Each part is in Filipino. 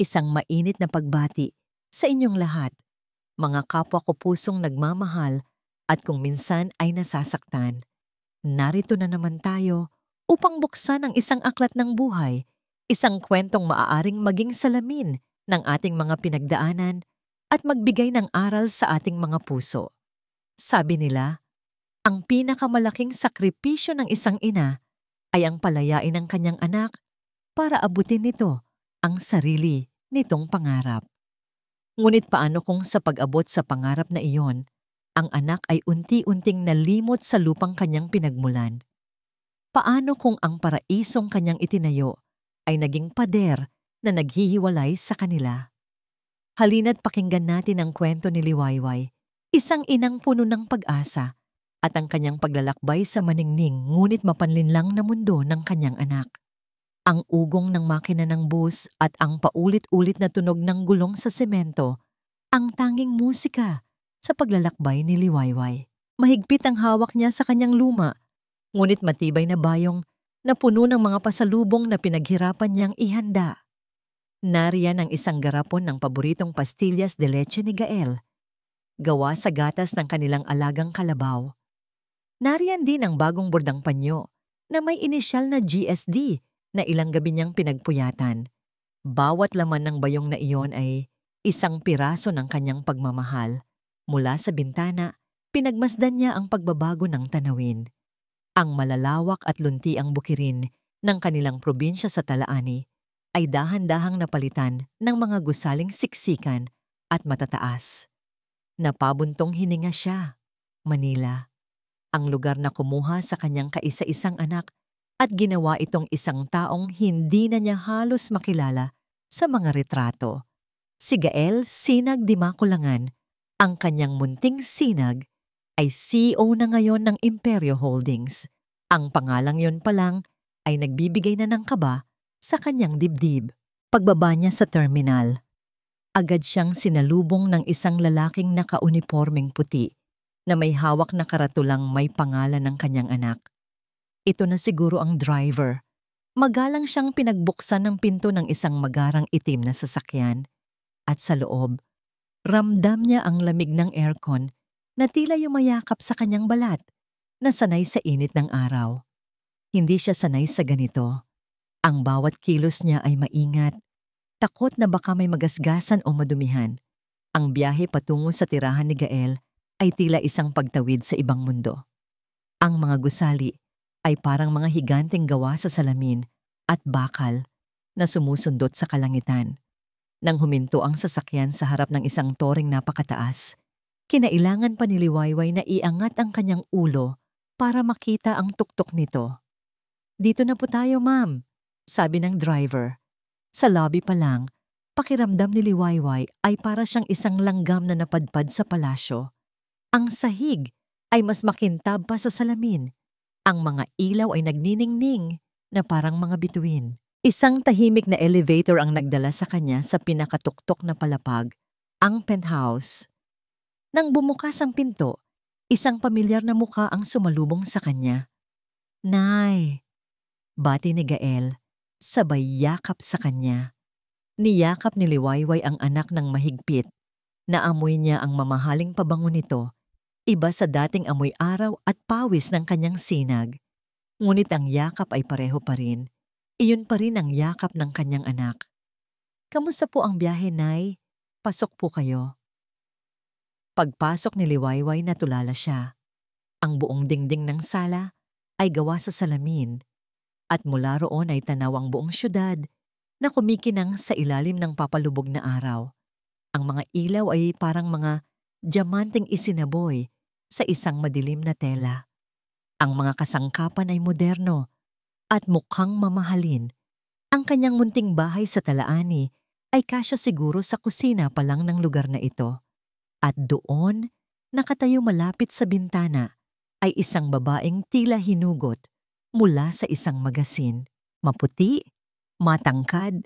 Isang mainit na pagbati sa inyong lahat, mga kapwa ko pusong nagmamahal at kung minsan ay nasasaktan. Narito na naman tayo upang buksan ang isang aklat ng buhay, isang kwentong maaaring maging salamin ng ating mga pinagdaanan at magbigay ng aral sa ating mga puso. Sabi nila, ang pinakamalaking sakripisyo ng isang ina ay ang palayain ng kanyang anak para abutin nito ang sarili nitong pangarap. Ngunit paano kung sa pag-abot sa pangarap na iyon, ang anak ay unti-unting nalimot sa lupang kanyang pinagmulan? Paano kung ang paraisong kanyang itinayo ay naging pader na naghihiwalay sa kanila? Halina't pakinggan natin ang kwento ni Liwayway, isang inang puno ng pag-asa at ang kanyang paglalakbay sa maningning ngunit mapanlinlang na mundo ng kanyang anak. Ang ugong ng makina ng bus at ang paulit-ulit na tunog ng gulong sa semento, ang tanging musika sa paglalakbay ni Liwayway. Mahigpit ang hawak niya sa kanyang luma, ngunit matibay na bayong na puno ng mga pasalubong na pinaghirapan niyang ihanda. Nariyan ang isang garapon ng paboritong pastillas de leche ni Gael, gawa sa gatas ng kanilang alagang kalabaw. Nariyan din ang bagong bordang panyo na may inisyal na GSD na ilang gabi niyang pinagpuyatan. Bawat laman ng bayong na iyon ay isang piraso ng kanyang pagmamahal. Mula sa bintana, pinagmasdan niya ang pagbabago ng tanawin. Ang malalawak at lunti ang bukirin ng kanilang probinsya sa Talaani ay dahan-dahang napalitan ng mga gusaling siksikan at matataas. Napabuntong hininga siya, Manila, ang lugar na kumuha sa kanyang kaisa-isang anak at ginawa itong isang taong hindi na niya halos makilala sa mga retrato. Si Gael Sinag Dimakulangan, ang kanyang munting sinag, ay CEO na ngayon ng Imperyo Holdings. Ang pangalang yon pa lang ay nagbibigay na ng kaba sa kanyang dibdib. Pagbaba niya sa terminal, agad siyang sinalubong ng isang lalaking nakaunipormeng puti na may hawak na karatulang may pangalan ng kanyang anak. Ito na siguro ang driver. Magalang siyang pinagbuksan ng pinto ng isang magarang itim na sasakyan. At sa loob, ramdam niya ang lamig ng aircon na tila yumayakap sa kanyang balat na sanay sa init ng araw. Hindi siya sanay sa ganito. Ang bawat kilos niya ay maingat, takot na baka may magasgasan o madumihan. Ang biyahe patungo sa tirahan ni Gael ay tila isang pagtawid sa ibang mundo. Ang mga gusali ay parang mga higanteng gawa sa salamin at bakal na sumusundot sa kalangitan. Nang huminto ang sasakyan sa harap ng isang toring napakataas, kinailangan pa ni Liwayway na iangat ang kanyang ulo para makita ang tuktok nito. "Dito na po tayo, ma'am," sabi ng driver. Sa lobby pa lang, pakiramdam ni Liwayway ay para siyang isang langgam na napadpad sa palasyo. Ang sahig ay mas makintab pa sa salamin. Ang mga ilaw ay nagniningning na parang mga bituin. Isang tahimik na elevator ang nagdala sa kanya sa pinakatuktok na palapag, ang penthouse. Nang bumukas ang pinto, isang pamilyar na mukha ang sumalubong sa kanya. "Nay," bati ni Gael, sabay yakap sa kanya. Niyakap ni Liwayway ang anak ng mahigpit. Naamoy niya ang mamahaling pabango nito, iba sa dating amoy araw at pawis ng kanyang sinag. Ngunit ang yakap ay pareho pa rin. Iyon pa rin ang yakap ng kanyang anak. "Kamusta po ang biyahe, Nay? Pasok po kayo." Pagpasok ni Liwayway, natulala siya. Ang buong dingding ng sala ay gawa sa salamin at mula roon ay tanaw ang buong syudad na kumikinang sa ilalim ng papalubog na araw. Ang mga ilaw ay parang mga diamanteng isinaboy sa isang madilim na tela. Ang mga kasangkapan ay moderno at mukhang mamahalin. Ang kanyang munting bahay sa Talaani ay kasya siguro sa kusina pa lang ng lugar na ito. At doon, nakatayo malapit sa bintana, ay isang babaeng tila hinugot mula sa isang magasin. Maputi, matangkad,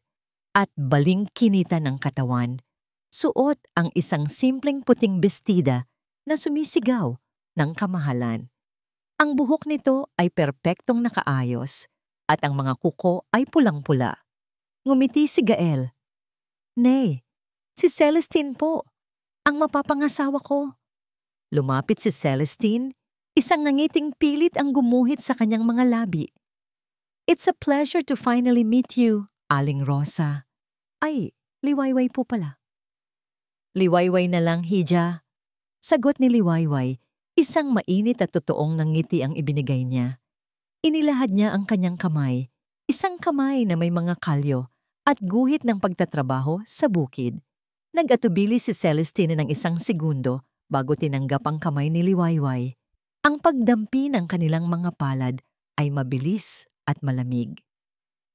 at baling-kinita ng katawan. Suot ang isang simpleng puting bestida na sumisigaw ng kamahalan. Ang buhok nito ay perpektong nakaayos at ang mga kuko ay pulang-pula. Ngumiti si Gael. Nay, si Celestine po, ang mapapangasawa ko. Lumapit si Celestine, isang nangiting pilit ang gumuhit sa kanyang mga labi. It's a pleasure to finally meet you, Aling Rosa. Ay, Liwayway po pala. Liwayway na lang, Hija. Sagot ni Liwayway, isang mainit at totoong ngiti ang ibinigay niya. Inilahad niya ang kanyang kamay, isang kamay na may mga kalyo at guhit ng pagtatrabaho sa bukid. Nag-atubili si Celestine ng isang segundo bago tinanggap ang kamay ni Liwayway. Ang pagdampi ng kanilang mga palad ay mabilis at malamig.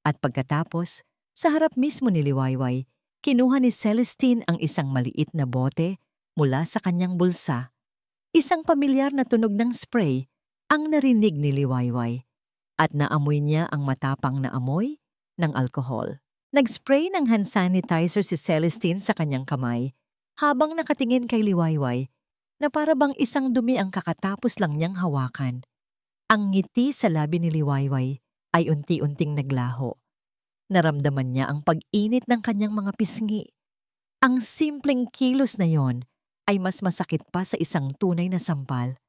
At pagkatapos, sa harap mismo ni Liwayway, kinuha ni Celestine ang isang maliit na bote mula sa kanyang bulsa. Isang pamilyar na tunog ng spray ang narinig ni Liwayway at naamoy niya ang matapang na amoy ng alkohol. Nag-spray ng hand sanitizer si Celestine sa kanyang kamay habang nakatingin kay Liwayway na para bang isang dumi ang kakatapos lang niyang hawakan. Ang ngiti sa labi ni Liwayway ay unti-unting naglaho. Naramdaman niya ang pag-init ng kanyang mga pisngi. Ang simpleng kilos na yon ay mas masakit pa sa isang tunay na sampal.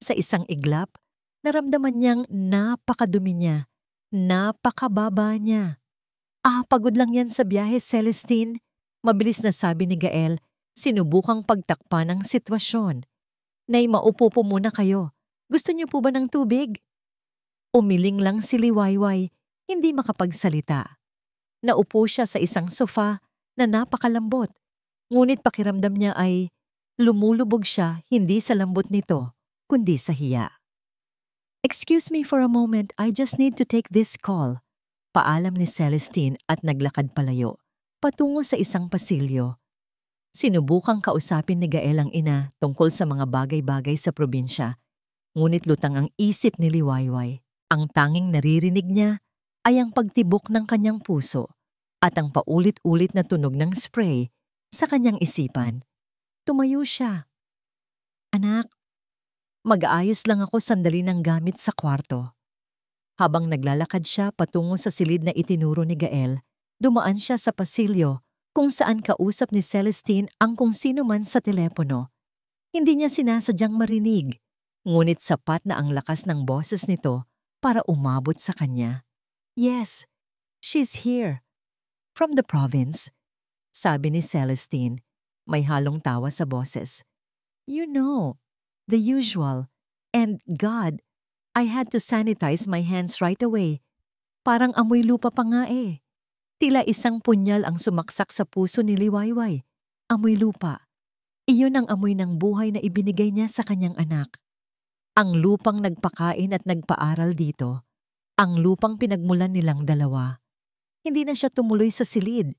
Sa isang iglap, naramdaman niyang napakadumi niya, napakababa niya. Pagod lang yan sa biyahe, Celestine. Mabilis na sabi ni Gael, sinubukang pagtakpan ng sitwasyon. Nay, maupo po muna kayo. Gusto niyo po ba ng tubig? Umiling lang si Liwayway, hindi makapagsalita. Naupo siya sa isang sofa na napakalambot, ngunit pakiramdam niya ay lumulubog siya hindi sa lambot nito, kundi sa hiya. Excuse me for a moment, I just need to take this call. Paalam ni Celestine at naglakad palayo, patungo sa isang pasilyo. Sinubukang kausapin ni Gael ang ina tungkol sa mga bagay-bagay sa probinsya, ngunit lutang ang isip ni Liwayway. Ang tanging naririnig niya ay ang pagtibok ng kanyang puso at ang paulit-ulit na tunog ng spray sa kanyang isipan. Tumayo siya. Anak, mag-aayos lang ako sandali ng gamit sa kwarto. Habang naglalakad siya patungo sa silid na itinuro ni Gael, dumaan siya sa pasilyo kung saan kausap ni Celestine ang kung sino man sa telepono. Hindi niya sinasadyang marinig, ngunit sapat na ang lakas ng boses nito para umabot sa kanya. Yes, she's here. From the province, sabi ni Celestine, may halong tawa sa boses. You know, the usual. And God, I had to sanitize my hands right away. Parang amoy lupa pa nga eh. Tila isang punyal ang sumaksak sa puso ni Liwayway. Amoy lupa. Iyon ang amoy ng buhay na ibinigay niya sa kanyang anak. Ang lupang nagpakain at nagpaaral dito. Ang lupang pinagmulan nilang dalawa. Hindi na siya tumuloy sa silid.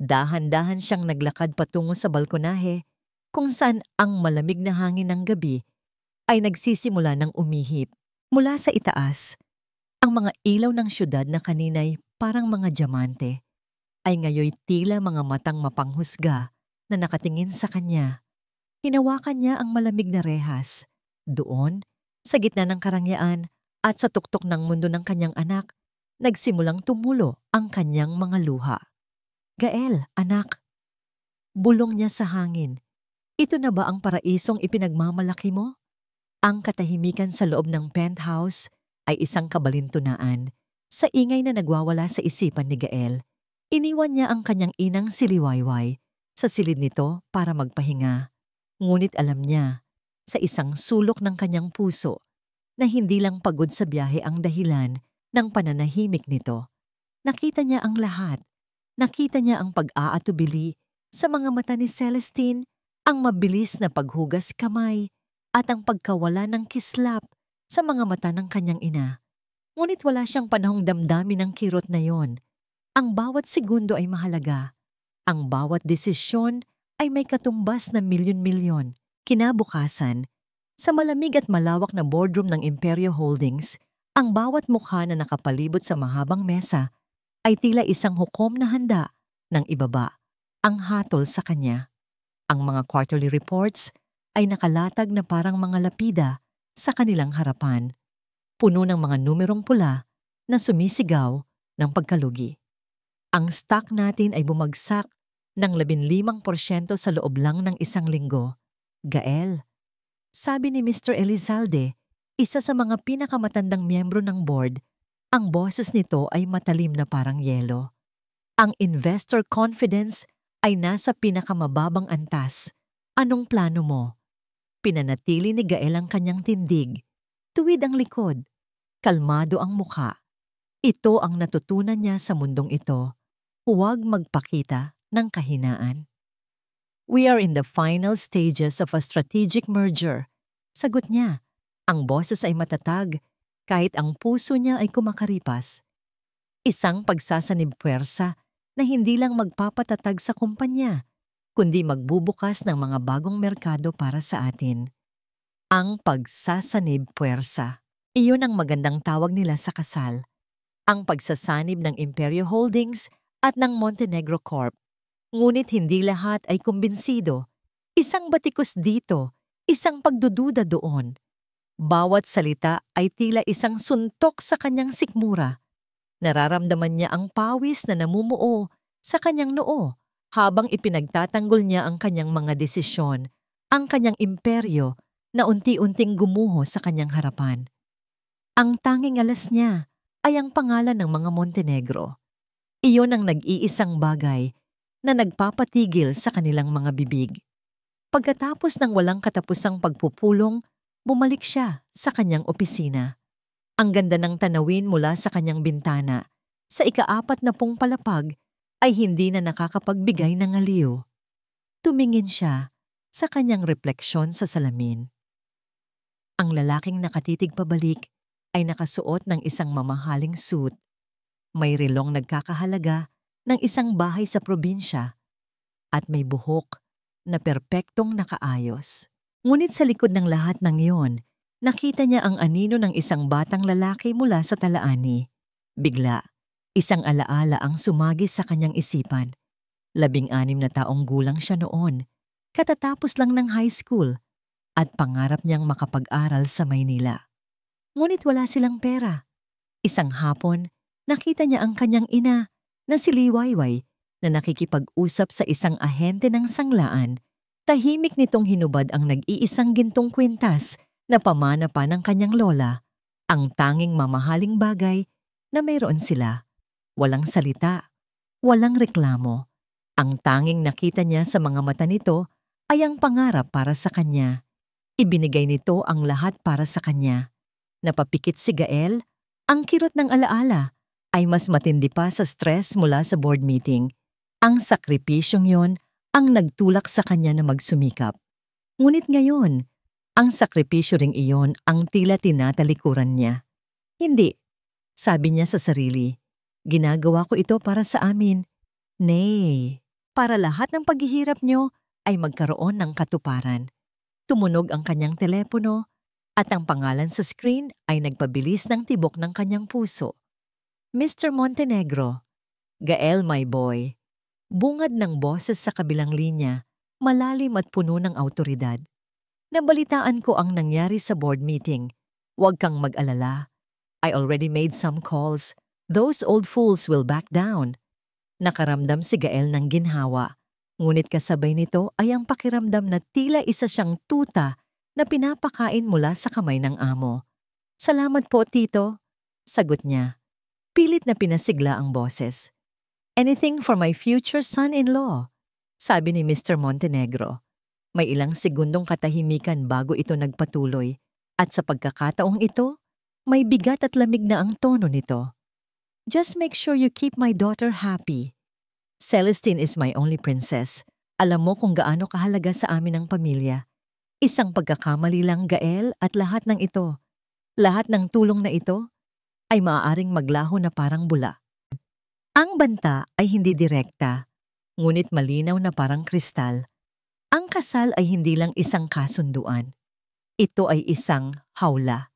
Dahan-dahan siyang naglakad patungo sa balkonahe kung saan ang malamig na hangin ng gabi ay nagsisimula ng umihip. Mula sa itaas, ang mga ilaw ng syudad na kanina'y parang mga diamante ay ngayoy tila mga matang mapanghusga na nakatingin sa kanya. Hinawakan niya ang malamig na rehas. Doon, sa gitna ng karangyaan at sa tuktok ng mundo ng kanyang anak, nagsimulang tumulo ang kanyang mga luha. Gael, anak. Bulong niya sa hangin. Ito na ba ang paraisong ipinagmamalaki mo? Ang katahimikan sa loob ng penthouse ay isang kabalintunaan. Sa ingay na nagwawala sa isipan ni Gael, iniwan niya ang kanyang inang si Liwayway sa silid nito para magpahinga. Ngunit alam niya, sa isang sulok ng kanyang puso, na hindi lang pagod sa biyahe ang dahilan ng pananahimik nito. Nakita niya ang lahat. Nakita niya ang pag-aatubili sa mga mata ni Celestine, ang mabilis na paghugas kamay, at ang pagkawala ng kislap sa mga mata ng kanyang ina. Ngunit wala siyang panahong damdamin ng kirot na yon. Ang bawat segundo ay mahalaga. Ang bawat desisyon ay may katumbas na milyon-milyon. Kinabukasan, sa malamig at malawak na boardroom ng Imperio Holdings, ang bawat mukha na nakapalibot sa mahabang mesa ay tila isang hukom na handa ng ibaba ang hatol sa kanya. Ang mga quarterly reports ay nakalatag na parang mga lapida sa kanilang harapan, puno ng mga numerong pula na sumisigaw ng pagkalugi. Ang stock natin ay bumagsak ng 15% sa loob lang ng isang linggo. Gael, sabi ni Mr. Elizalde, isa sa mga pinakamatandang miyembro ng board, ang boses nito ay matalim na parang yelo. Ang investor confidence ay nasa pinakamababang antas. Anong plano mo? Pinanatili ni Gael ang kanyang tindig. Tuwid ang likod. Kalmado ang mukha. Ito ang natutunan niya sa mundong ito. Huwag magpakita ng kahinaan. We are in the final stages of a strategic merger. Sagot niya. Ang boses ay matatag kahit ang puso niya ay kumakaripas. Isang pagsasanib puwersa na hindi lang magpapatatag sa kumpanya, kundi magbubukas ng mga bagong merkado para sa atin. Ang pagsasanib puwersa. Iyon ang magandang tawag nila sa kasal. Ang pagsasanib ng Imperio Holdings at ng Montenegro Corp. Ngunit hindi lahat ay kumbinsido. Isang batikos dito, isang pagdududa doon. Bawat salita ay tila isang suntok sa kanyang sikmura. Nararamdaman niya ang pawis na namumuo sa kanyang noo habang ipinagtatanggol niya ang kanyang mga desisyon, ang kanyang imperyo na unti-unting gumuho sa kanyang harapan. Ang tanging alas niya ay ang pangalan ng mga Montenegro. Iyon ang nag-iisang bagay na nagpapatigil sa kanilang mga bibig. Pagkatapos ng walang katapusang pagpupulong, bumalik siya sa kanyang opisina. Ang ganda ng tanawin mula sa kanyang bintana, sa ika-40 palapag, ay hindi na nakakapagbigay ng aliw. Tumingin siya sa kanyang refleksyon sa salamin. Ang lalaking nakatitig pabalik ay nakasuot ng isang mamahaling suit. May relong nagkakahalaga ng isang bahay sa probinsya at may buhok na perpektong nakaayos. Ngunit sa likod ng lahat ng iyon, nakita niya ang anino ng isang batang lalaki mula sa talaani. Bigla, isang alaala ang sumagi sa kanyang isipan. 16 na taong gulang siya noon, katatapos lang ng high school, at pangarap niyang makapag-aral sa Maynila. Ngunit wala silang pera. Isang hapon, nakita niya ang kanyang ina na si Liwayway na nakikipag-usap sa isang ahente ng sanglaan. Tahimik nitong hinubad ang nag-iisang gintong kwintas na pamana pa ng kanyang lola, ang tanging mamahaling bagay na mayroon sila. Walang salita, walang reklamo. Ang tanging nakita niya sa mga mata nito ay ang pangarap para sa kanya. Ibinigay nito ang lahat para sa kanya. Napapikit si Gael, ang kirot ng alaala ay mas matindi pa sa stress mula sa board meeting. Ang sakripisyong yon ang nagtulak sa kanya na magsumikap. Ngunit ngayon, ang sakripisyo ring iyon ang tila tinatalikuran niya. Hindi, sabi niya sa sarili. Ginagawa ko ito para sa amin. Nay, para lahat ng paghihirap niyo ay magkaroon ng katuparan. Tumunog ang kanyang telepono at ang pangalan sa screen ay nagpabilis ng tibok ng kanyang puso. Mr. Montenegro, Gael my boy. Bungad ng boses sa kabilang linya, malalim at puno ng awtoridad. Nabalitaan ko ang nangyari sa board meeting. Huwag kang mag-alala. I already made some calls. Those old fools will back down. Nakaramdam si Gael ng ginhawa. Ngunit kasabay nito ay ang pakiramdam na tila isa siyang tuta na pinapakain mula sa kamay ng amo. Salamat po, Tito. Sagot niya. Pilit na pinasigla ang boses. Anything for my future son-in-law, sabi ni Mr. Montenegro. May ilang segundong katahimikan bago ito nagpatuloy at sa pagkakataong ito, may bigat at lamig na ang tono nito. Just make sure you keep my daughter happy. Celestine is my only princess. Alam mo kung gaano kahalaga sa amin ang pamilya. Isang pagkakamali lang, Gael, at lahat ng ito, lahat ng tulong na ito, ay maaaring maglaho na parang bula. Ang banta ay hindi direkta, ngunit malinaw na parang kristal. Ang kasal ay hindi lang isang kasunduan. Ito ay isang hawla.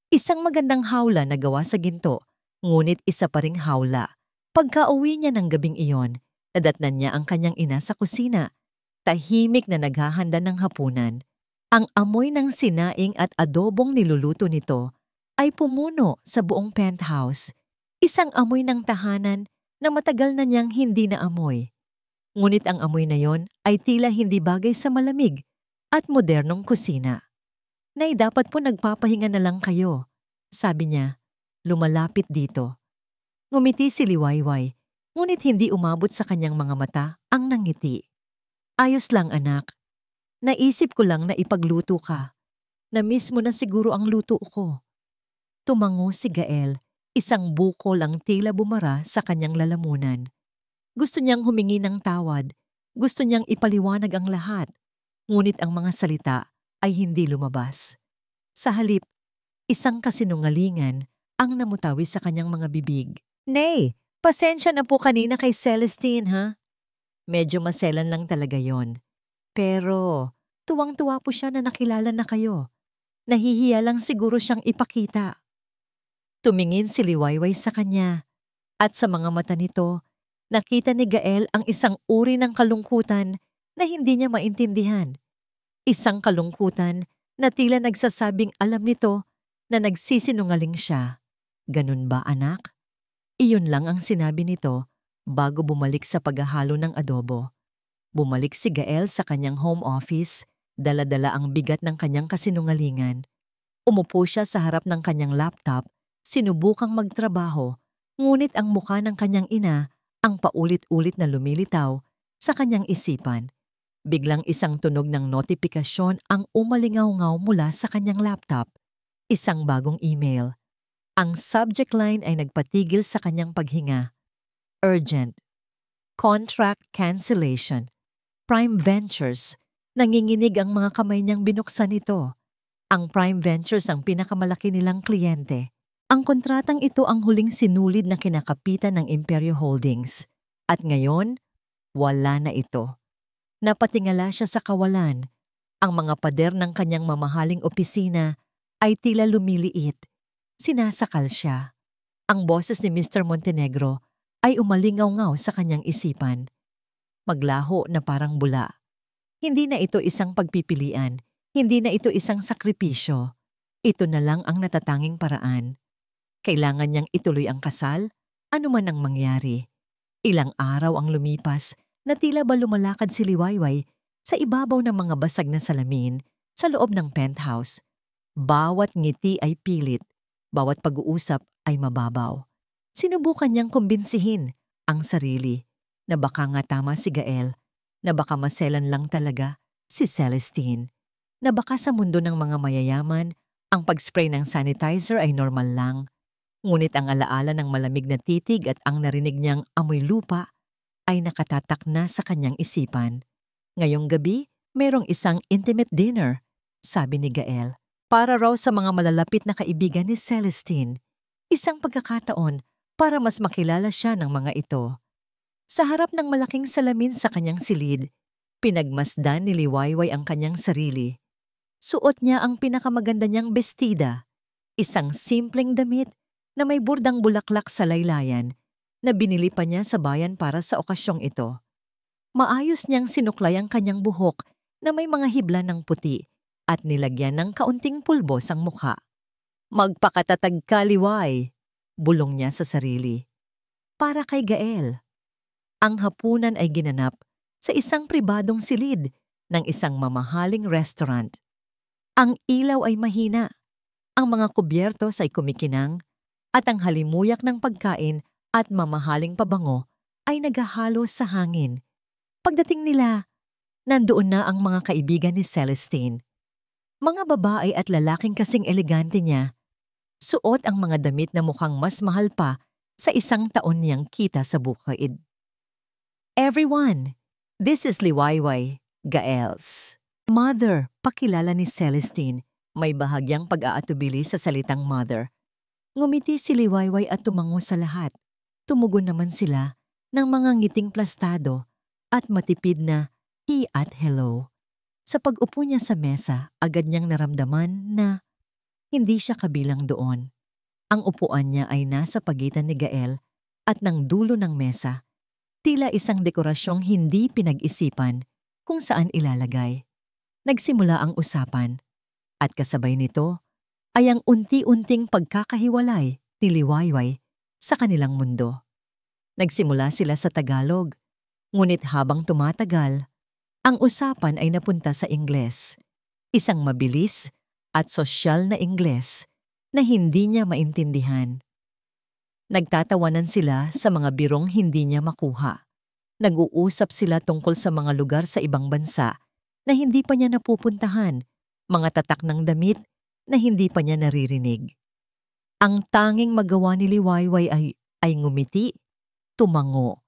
Isang magandang hawla na gawa sa ginto, ngunit isa pa ring hawla. Pagka-uwi niya ng gabing iyon, nadatnan niya ang kanyang ina sa kusina, tahimik na naghahanda ng hapunan. Ang amoy ng sinaing at adobong niluluto nito ay pumuno sa buong penthouse, isang amoy ng tahanan na matagal na niyang hindi naamoy. Ngunit ang amoy na yon ay tila hindi bagay sa malamig at modernong kusina. Nay, dapat po nagpapahinga na lang kayo, sabi niya, lumalapit dito. Ngumiti si Liwayway, ngunit hindi umabot sa kanyang mga mata ang nangiti. Ayos lang anak, naisip ko lang na ipagluto ka. Na-miss mo na siguro ang luto ko. Tumango si Gael, isang bukol ang tila bumara sa kanyang lalamunan. Gusto niyang humingi ng tawad, gusto niyang ipaliwanag ang lahat, ngunit ang mga salita ay hindi lumabas. Sa halip, isang kasinungalingan ang namutawi sa kanyang mga bibig. Nay, pasensya na po kanina kay Celestine ha? Medyo maselan lang talaga yon. Pero tuwang-tuwa po siya na nakilala na kayo. Nahihiya lang siguro siyang ipakita. Tumingin si Liwayway sa kanya at sa mga mata nito, nakita ni Gael ang isang uri ng kalungkutan na hindi niya maintindihan. Isang kalungkutan na tila nagsasabing alam nito na nagsisinungaling siya. Ganun ba anak? Iyon lang ang sinabi nito bago bumalik sa paghahalo ng adobo. Bumalik si Gael sa kanyang home office, dala-dala ang bigat ng kanyang kasinungalingan. Umupo siya sa harap ng kanyang laptop, sinubukang magtrabaho, ngunit ang mukha ng kanyang ina ang paulit-ulit na lumilitaw sa kanyang isipan. Biglang isang tunog ng notifikasyon ang umalingaw-ngaw mula sa kanyang laptop. Isang bagong email. Ang subject line ay nagpatigil sa kanyang paghinga. Urgent. Contract cancellation. Prime Ventures. Nanginginig ang mga kamay niyang binuksan ito. Ang Prime Ventures ang pinakamalaki nilang kliyente. Ang kontratang ito ang huling sinulid na kinakapitan ng Imperio Holdings. At ngayon, wala na ito. Napatingala siya sa kawalan. Ang mga pader ng kanyang mamahaling opisina ay tila lumiliit. Sinasakal siya. Ang boses ni Mr. Montenegro ay umalingaw-ngaw sa kanyang isipan. Maglaho na parang bula. Hindi na ito isang pagpipilian. Hindi na ito isang sakripisyo. Ito na lang ang natatanging paraan. Kailangan niyang ituloy ang kasal, anuman ang mangyari. Ilang araw ang lumipas na tila ba lumalakad si Liwayway sa ibabaw ng mga basag na salamin sa loob ng penthouse. Bawat ngiti ay pilit, bawat pag-uusap ay mababaw. Sinubukan niyang kumbinsihin ang sarili na baka nga tama si Gael, na baka maselan lang talaga si Celestine, na baka sa mundo ng mga mayayaman, ang pag-spray ng sanitizer ay normal lang. Ngunit ang alaala ng malamig na titig at ang narinig niyang amoy lupa ay nakatatak na sa kanyang isipan. Ngayong gabi, mayroong isang intimate dinner, sabi ni Gael, para raw sa mga malalapit na kaibigan ni Celestine. Isang pagkakataon para mas makilala siya ng mga ito. Sa harap ng malaking salamin sa kanyang silid, pinagmasdan ni Liwayway ang kanyang sarili. Suot niya ang pinakamaganda niyang bestida, isang simpleng damit na may burdang bulaklak sa laylayan na binili pa niya sa bayan para sa okasyong ito. Maayos niyang sinuklay ang kanyang buhok na may mga hibla ng puti at nilagyan ng kaunting pulbos ang mukha. Magpakatatag ka, Liway, bulong niya sa sarili. Para kay Gael. Ang hapunan ay ginanap sa isang pribadong silid ng isang mamahaling restaurant. Ang ilaw ay mahina, ang mga kubyertos ay kumikinang, at ang halimuyak ng pagkain at mamahaling pabango ay naghahalo sa hangin. Pagdating nila, nandoon na ang mga kaibigan ni Celestine. Mga babae at lalaking kasing elegante niya, suot ang mga damit na mukhang mas mahal pa sa isang taon niyang kita sa bukid. Everyone, this is Liwayway, Gaels. Mother, pakilala ni Celestine, may bahagyang pag-aatubili sa salitang mother. Ngumiti si Liwayway at tumango sa lahat. Tumugon naman sila ng mga ngiting plastado at matipid na hi at hello. Sa pag-upo niya sa mesa, agad niyang naramdaman na hindi siya kabilang doon. Ang upuan niya ay nasa pagitan ni Gael at ng dulo ng mesa. Tila isang dekorasyong hindi pinag-isipan kung saan ilalagay. Nagsimula ang usapan at kasabay nito ay ang unti-unting pagkakahiwalay ni Liwayway sa kanilang mundo. Nagsimula sila sa Tagalog, Ngunit habang tumatagal, ang usapan ay napunta sa Ingles. Isang mabilis at sosyal na Ingles na hindi niya maintindihan. Nagtatawanan sila sa mga birong hindi niya makuha. Nag-uusap sila tungkol sa mga lugar sa ibang bansa na hindi pa niya napupuntahan, mga tatak ng damit na hindi pa niya naririnig. Ang tanging magawa ni Liwayway ay ngumiti, tumango,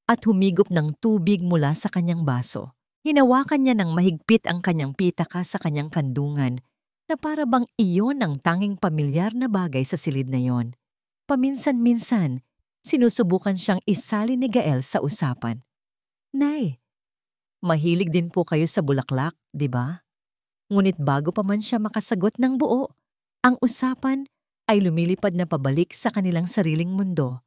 at humigop ng tubig mula sa kanyang baso. Hinawakan niya ng mahigpit ang kanyang pitaka sa kanyang kandungan na para bang iyon ang tanging pamilyar na bagay sa silid na yon. Paminsan-minsan, sinusubukan siyang isali ni Gael sa usapan. Nay, mahilig din po kayo sa bulaklak, di ba? Ngunit bago pa man siya makasagot ng buo, ang usapan ay lumilipad na pabalik sa kanilang sariling mundo.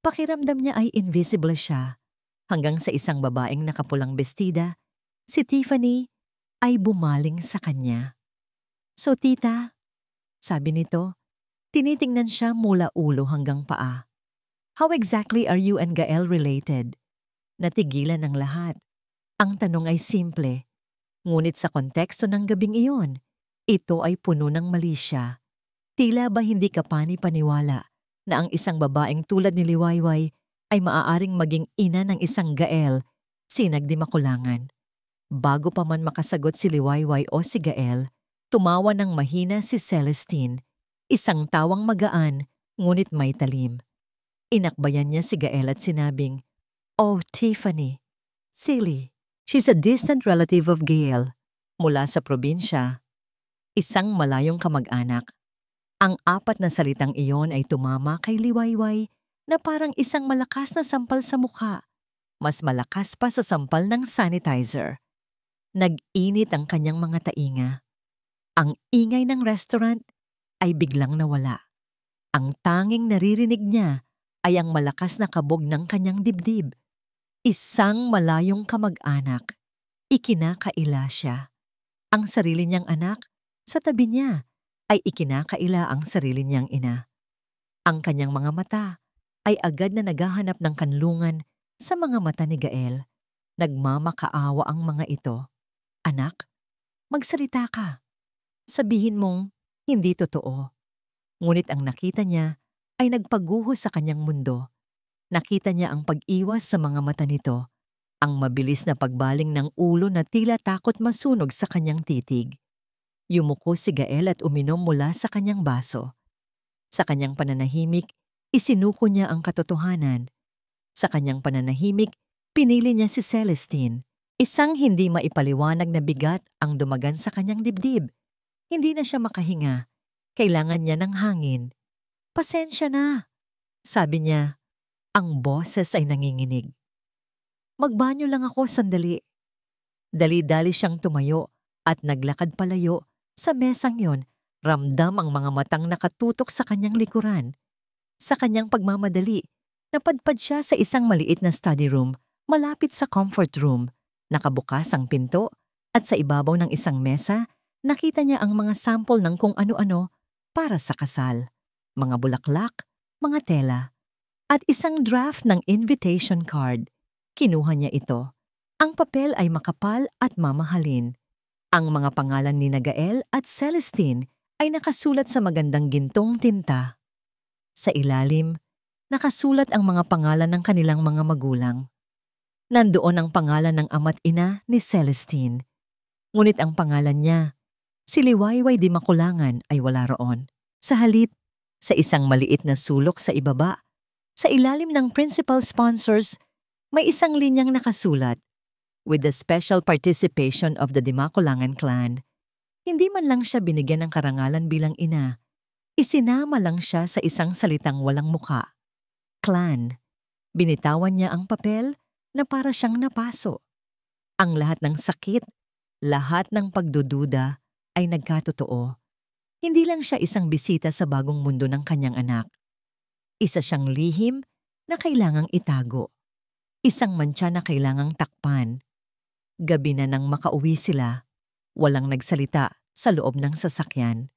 Pakiramdam niya ay invisible siya. Hanggang sa isang babaeng nakapulang bestida, si Tiffany ay bumaling sa kanya. So tita, sabi nito, tinitingnan siya mula ulo hanggang paa. How exactly are you and Gael related? Natigilan ang lahat. Ang tanong ay simple, ngunit sa konteksto ng gabing iyon, ito ay puno ng mali siya. Tila ba hindi ka pani-paniwala na ang isang babaeng tulad ni Liwayway ay maaaring maging ina ng isang Gael, sinag di makulangan. Bago pa man makasagot si Liwayway o si Gael, tumawa ng mahina si Celestine, isang tawang magaan ngunit may talim. Inakbayan niya si Gael at sinabing, "Oh, Tiffany, silly. She's a distant relative of Gael, mula sa probinsya, isang malayong kamag-anak." Ang apat na salitang iyon ay tumama kay Liwayway na parang isang malakas na sampal sa mukha, mas malakas pa sa sampal ng sanitizer. Nag-init ang kanyang mga tainga. Ang ingay ng restaurant ay biglang nawala. Ang tanging naririnig niya ay ang malakas na kabog ng kanyang dibdib. Isang malayong kamag-anak. Ikinakaila siya. Ang sarili niyang anak, sa tabi niya, ay ikinakaila ang sarili niyang ina. Ang kanyang mga mata ay agad na naghahanap ng kanlungan sa mga mata ni Gael. Nagmamakaawa ang mga ito. Anak, magsalita ka. Sabihin mong hindi totoo. Ngunit ang nakita niya ay nagpaguho sa kanyang mundo. Nakita niya ang pag-iwas sa mga mata nito, ang mabilis na pagbaling ng ulo na tila takot masunog sa kanyang titig. Yumuko si Gael at uminom mula sa kanyang baso. Sa kanyang pananahimik, isinuko niya ang katotohanan. Sa kanyang pananahimik, pinili niya si Celestine. Isang hindi maipaliwanag na bigat ang dumagan sa kanyang dibdib. Hindi na siya makahinga. Kailangan niya ng hangin. "Pasensya na," sabi niya. Ang boses ay nanginginig. "Magbanyo lang ako sandali." Dali-dali siyang tumayo at naglakad palayo. Sa mesang yon, ramdam ang mga matang nakatutok sa kanyang likuran. Sa kanyang pagmamadali, napadpad siya sa isang maliit na study room malapit sa comfort room. Nakabukas ang pinto at sa ibabaw ng isang mesa, nakita niya ang mga sample ng kung ano-ano para sa kasal. Mga bulaklak, mga tela, at isang draft ng invitation card. Kinuha niya ito. Ang papel ay makapal at mamahalin. Ang mga pangalan ni Gael at Celestine ay nakasulat sa magandang gintong tinta. Sa ilalim, nakasulat ang mga pangalan ng kanilang mga magulang. Nandoon ang pangalan ng ama't ina ni Celestine. Ngunit ang pangalan niya, si Liwayway di Makulangan, ay wala roon. Sa halip, sa isang maliit na sulok sa ibaba, sa ilalim ng principal sponsors, may isang linyang nakasulat, "With the special participation of the Di Makulangan clan." Hindi man lang siya binigyan ng karangalan bilang ina. Isinama lang siya sa isang salitang walang muka. Clan. Binitawan niya ang papel na para siyang napaso. Ang lahat ng sakit, lahat ng pagdududa ay nagkatotoo. Hindi lang siya isang bisita sa bagong mundo ng kanyang anak. Isa siyang lihim na kailangang itago. Isang mantsa na kailangang takpan. Gabi na nang makauwi sila, walang nagsalita sa loob ng sasakyan.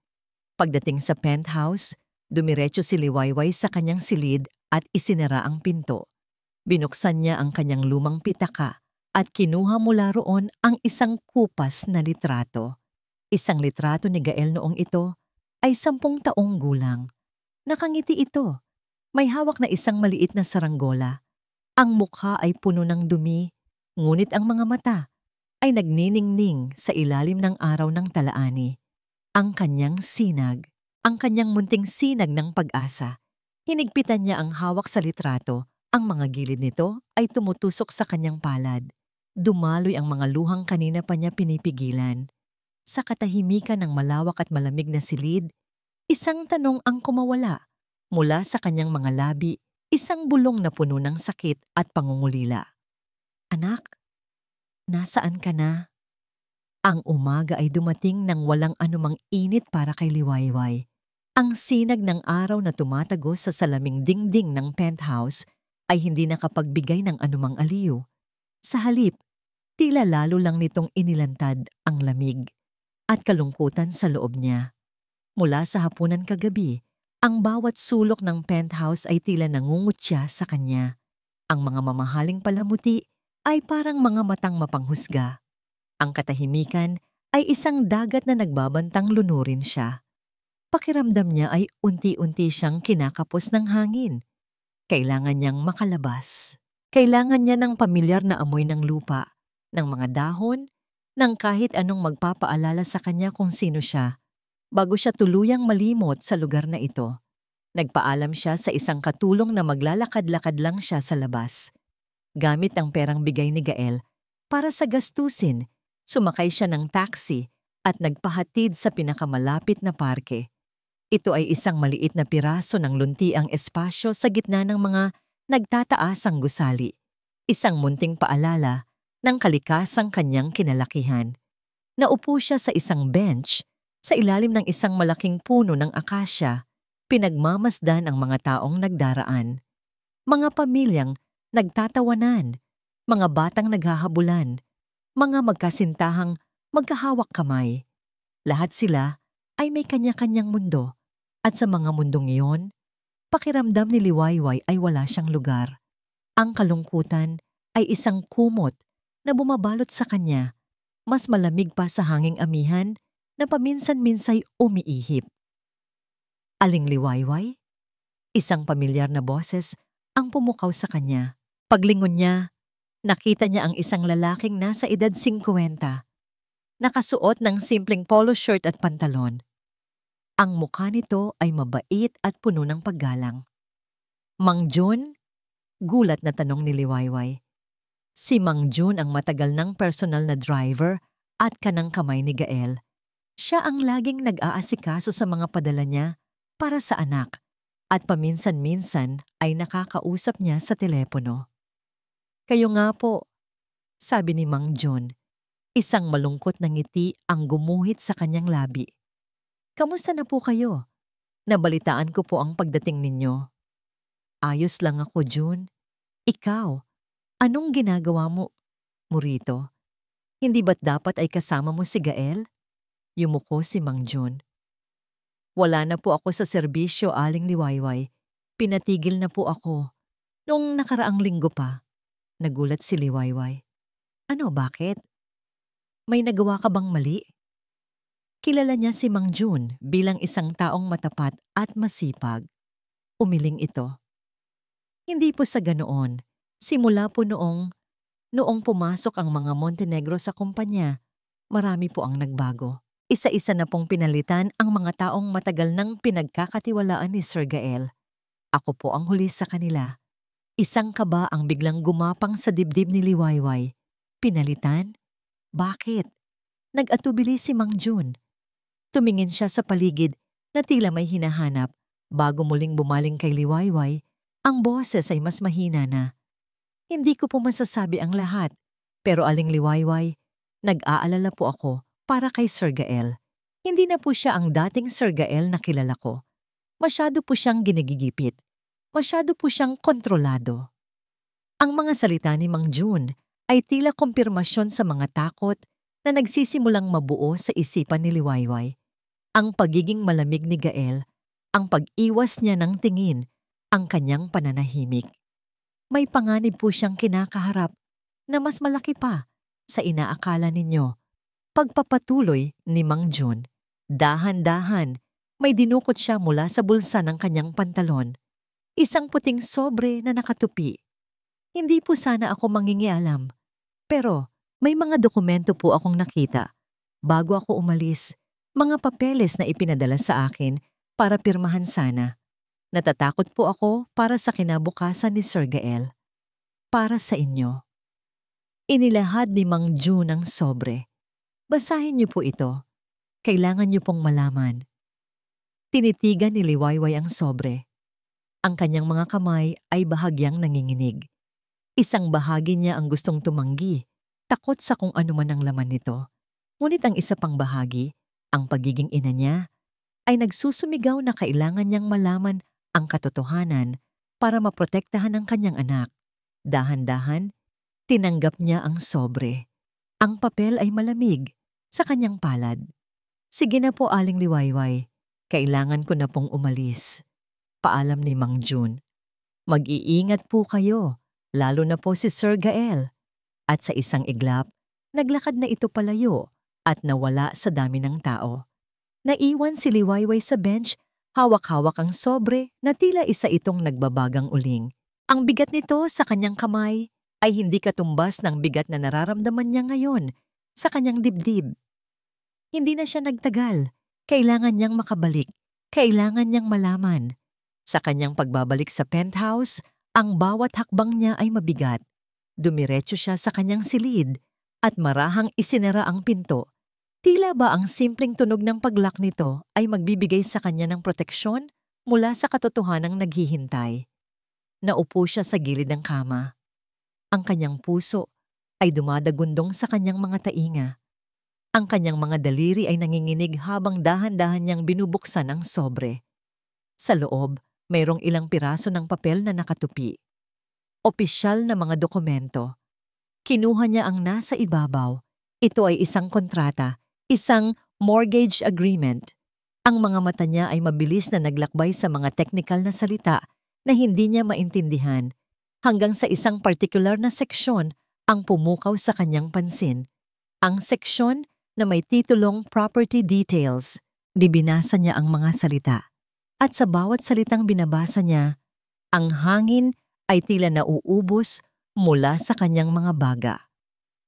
Pagdating sa penthouse, dumiretso si Liwayway sa kanyang silid at isinara ang pinto. Binuksan niya ang kanyang lumang pitaka at kinuha mula roon ang isang kupas na litrato. Isang litrato ni Gael noong ito ay 10 taong gulang. Nakangiti ito. May hawak na isang maliit na saranggola. Ang mukha ay puno ng dumi, ngunit ang mga mata ay nagniningning sa ilalim ng araw ng talaani. Ang kanyang sinag, ang kanyang munting sinag ng pag-asa. Hinigpitan niya ang hawak sa litrato. Ang mga gilid nito ay tumutusok sa kanyang palad. Dumaloy ang mga luhang kanina pa niya pinipigilan. Sa katahimikan ng malawak at malamig na silid, isang tanong ang kumawala. Mula sa kanyang mga labi, isang bulong na puno ng sakit at pangungulila. Anak, nasaan ka na? Ang umaga ay dumating nang walang anumang init para kay Liwayway. Ang sinag ng araw na tumatagos sa salaming dingding ng penthouse ay hindi nakapagbigay ng anumang aliw. Sa halip, tila lalo lang nitong inilantad ang lamig at kalungkutan sa loob niya. Mula sa hapunan kagabi, ang bawat sulok ng penthouse ay tila nangungutya sa kanya. Ang mga mamahaling palamuti ay parang mga matang mapanghusga. Ang katahimikan ay isang dagat na nagbabantang lunurin siya. Pakiramdam niya ay unti-unti siyang kinakapos ng hangin. Kailangan niyang makalabas. Kailangan niya ng pamilyar na amoy ng lupa, ng mga dahon, ng kahit anong magpapaalala sa kanya kung sino siya. Bago siya tuluyang malimot sa lugar na ito, nagpaalam siya sa isang katulong na maglalakad-lakad lang siya sa labas. Gamit ang perang bigay ni Gael para sa gastusin, sumakay siya ng taxi at nagpahatid sa pinakamalapit na parke. Ito ay isang maliit na piraso ng luntiang espasyo sa gitna ng mga nagtataasang gusali. Isang munting paalala ng kalikasang kanyang kinalakihan. Naupo siya sa isang bench sa ilalim ng isang malaking puno ng akasya. Pinagmamasdan ang mga taong nagdaraan. Mga pamilyang nagtatawanan, mga batang naghahabulan, mga magkasintahang magkahawak kamay. Lahat sila ay may kanya-kanyang mundo. At sa mga mundong iyon, pakiramdam ni Liwayway ay wala siyang lugar. Ang kalungkutan ay isang kumot na bumabalot sa kanya, mas malamig pa sa hanging amihan na paminsan-minsay umiihip. Aling Liwayway? Isang pamilyar na boses ang pumukaw sa kanya. Paglingon niya, nakita niya ang isang lalaking nasa edad 50, nakasuot ng simpleng polo shirt at pantalon. Ang mukha nito ay mabait at puno ng paggalang. Mang Jun? Gulat na tanong ni Liwayway. Si Mang Jun ang matagal ng personal na driver at kanang kamay ni Gael. Siya ang laging nag-aasikaso sa mga padala niya para sa anak at paminsan-minsan ay nakakausap niya sa telepono. Kayo nga po, sabi ni Mang Jun. Isang malungkot na ngiti ang gumuhit sa kanyang labi. Kamusta na po kayo? Nabalitaan ko po ang pagdating ninyo. Ayos lang ako, Jun. Ikaw, anong ginagawa mo rito? Hindi ba't dapat ay kasama mo si Gael? Yumuko si Mang Jun. Wala na po ako sa serbisyo, Aling Liwayway. Pinatigil na po ako. Noong nakaraang linggo pa. Nagulat si Liwayway. Ano, bakit? May nagawa ka bang mali? Kilala niya si Mang Jun bilang isang taong matapat at masipag. Umiling ito. Hindi po sa ganoon. Simula po noong pumasok ang mga Montenegro sa kumpanya, marami po ang nagbago. Isa-isa na pong pinalitan ang mga taong matagal nang pinagkakatiwalaan ni Sir Gael. Ako po ang huli sa kanila. Isang kaba ang biglang gumapang sa dibdib ni Liwayway. Pinalitan? Bakit? Nag-atubili si Mang Jun. Tumingin siya sa paligid na tila may hinahanap. Bago muling bumaling kay Liwayway, ang boses ay mas mahina na. Hindi ko po masasabi ang lahat, pero Aling Liwayway, nag-aalala po ako para kay Sir Gael. Hindi na po siya ang dating Sir Gael na kilala ko. Masyado po siyang ginigigipit. Masyado po siyang kontrolado. Ang mga salita ni Mang Jun ay tila kumpirmasyon sa mga takot na nagsisimulang mabuo sa isipan ni Liwayway. Ang pagiging malamig ni Gael, ang pag-iwas niya ng tingin, ang kanyang pananahimik. May panganib po siyang kinakaharap na mas malaki pa sa inaakala ninyo. Pagpapatuloy ni Mang Jun, dahan-dahan, may dinukot siya mula sa bulsa ng kanyang pantalon. Isang puting sobre na nakatupi. Hindi po sana ako mangingialam, pero may mga dokumento po akong nakita. Bago ako umalis, mga papeles na ipinadala sa akin para pirmahan sana. Natatakot po ako para sa kinabukasan ni Sir Gael. Para sa inyo. Inilahad ni Mang Jun ang sobre. Basahin niyo po ito. Kailangan niyo pong malaman. Tinitigan ni Liwayway ang sobre. Ang kanyang mga kamay ay bahagyang nanginginig. Isang bahagi niya ang gustong tumanggi, takot sa kung ano man ang laman nito. Ngunit ang isa pang bahagi, ang pagiging ina niya, ay nagsusumigaw na kailangan niyang malaman ang katotohanan para maprotektahan ang kanyang anak. Dahan-dahan, tinanggap niya ang sobre. Ang papel ay malamig sa kanyang palad. Sige na po, Aling Liwayway. Kailangan ko na pong umalis. Paalam ni Mang Jun. Mag-iingat po kayo, lalo na po si Sir Gael. At sa isang iglap, naglakad na ito palayo at nawala sa dami ng tao. Naiwan si Liwayway sa bench, hawak-hawak ang sobre na tila isa itong nagbabagang uling. Ang bigat nito sa kanyang kamay ay hindi katumbas ng bigat na nararamdaman niya ngayon sa kanyang dibdib. Hindi na siya nagtagal. Kailangan niyang makabalik. Kailangan niyang malaman. Sa kanyang pagbabalik sa penthouse, ang bawat hakbang niya ay mabigat. Dumiretso siya sa kanyang silid at marahang isinara ang pinto. Tila ba ang simpleng tunog ng paglock nito ay magbibigay sa kanya ng proteksyon mula sa katotohanang naghihintay. Naupo siya sa gilid ng kama. Ang kanyang puso ay dumadagundong sa kanyang mga tainga. Ang kanyang mga daliri ay nanginginig habang dahan-dahan niyang binubuksan ang sobre. Sa loob, mayroong ilang piraso ng papel na nakatupi. Opisyal na mga dokumento. Kinuha niya ang nasa ibabaw. Ito ay isang kontrata, isang mortgage agreement. Ang mga mata niya ay mabilis na naglakbay sa mga technical na salita na hindi niya maintindihan, hanggang sa isang partikular na seksyon ang pumukaw sa kanyang pansin. Ang seksyon na may titulong Property Details. Dibinasa niya ang mga salita. At sa bawat salitang binabasa niya, ang hangin ay tila nauubos mula sa kanyang mga baga.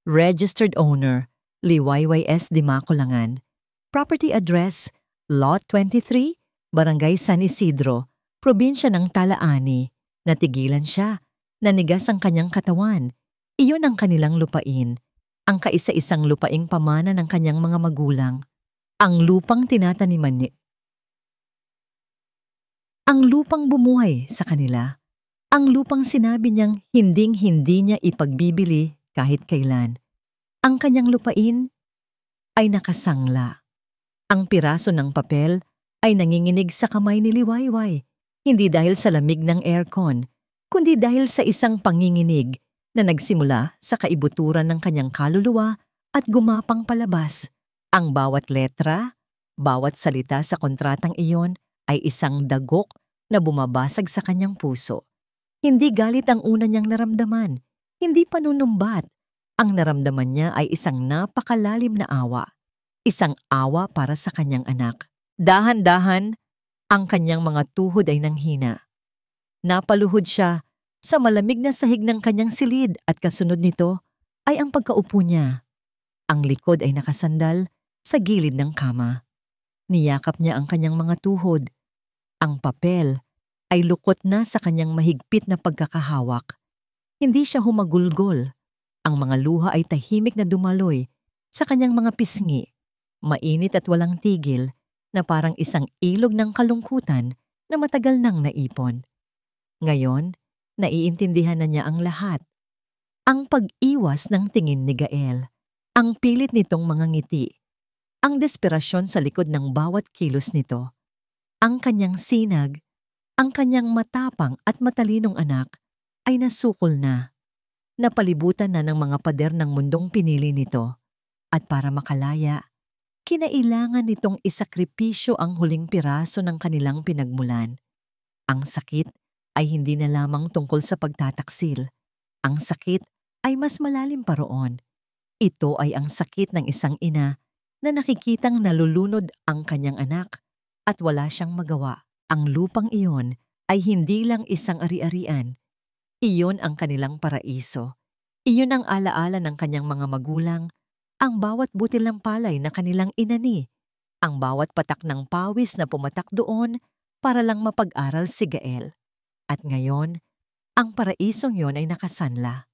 Registered owner, Liwayway S. Dimaculangan. Property address, Lot 23, Barangay San Isidro, Probinsya ng Talaani. Natigilan siya. Nanigas ang kanyang katawan. Iyon ang kanilang lupain. Ang kaisa-isang lupaing pamana ng kanyang mga magulang. Ang lupang tinataniman ni. Ang lupang bumuhay sa kanila. Ang lupang sinabi niyang hinding-hindi niya ipagbibili kahit kailan. Ang kanyang lupain ay nakasangla. Ang piraso ng papel ay nanginginig sa kamay ni Liwayway. Hindi dahil sa lamig ng aircon, kundi dahil sa isang panginginig na nagsimula sa kaibuturan ng kanyang kaluluwa at gumapang palabas. Ang bawat letra, bawat salita sa kontratang iyon ay isang dagok na bumabasag sa kanyang puso. Hindi galit ang una niyang naramdaman, hindi panunumbat. Ang naramdaman niya ay isang napakalalim na awa. Isang awa para sa kanyang anak. Dahan-dahan, ang kanyang mga tuhod ay nanghina. Napaluhod siya sa malamig na sahig ng kanyang silid at kasunod nito ay ang pagkaupo niya. Ang likod ay nakasandal sa gilid ng kama. Niyakap niya ang kanyang mga tuhod. Ang papel ay lukot na sa kanyang mahigpit na pagkakahawak. Hindi siya humagulgol. Ang mga luha ay tahimik na dumaloy sa kanyang mga pisngi. Mainit at walang tigil na parang isang ilog ng kalungkutan na matagal nang naipon. Ngayon, naiintindihan na niya ang lahat. Ang pag-iwas ng tingin ni Gael, ang pilit nitong mga ngiti, ang desperasyon sa likod ng bawat kilos nito, ang kanyang sinag, ang kanyang matapang at matalinong anak ay nasukol na. Napalibutan na ng mga pader ng mundong pinili nito. At para makalaya, kinailangan nitong isakripisyo ang huling piraso ng kanilang pinagmulan. Ang sakit ay hindi na lamang tungkol sa pagtataksil. Ang sakit ay mas malalim pa roon. Ito ay ang sakit ng isang ina na nakikitang nalulunod ang kanyang anak at wala siyang magawa. Ang lupang iyon ay hindi lang isang ari-arian. Iyon ang kanilang paraiso. Iyon ang alaala ng kanyang mga magulang, ang bawat butil ng palay na kanilang inani, ang bawat patak ng pawis na pumatak doon para lang mapag-aral si Gael. At ngayon, ang paraisong yon ay nakasanla.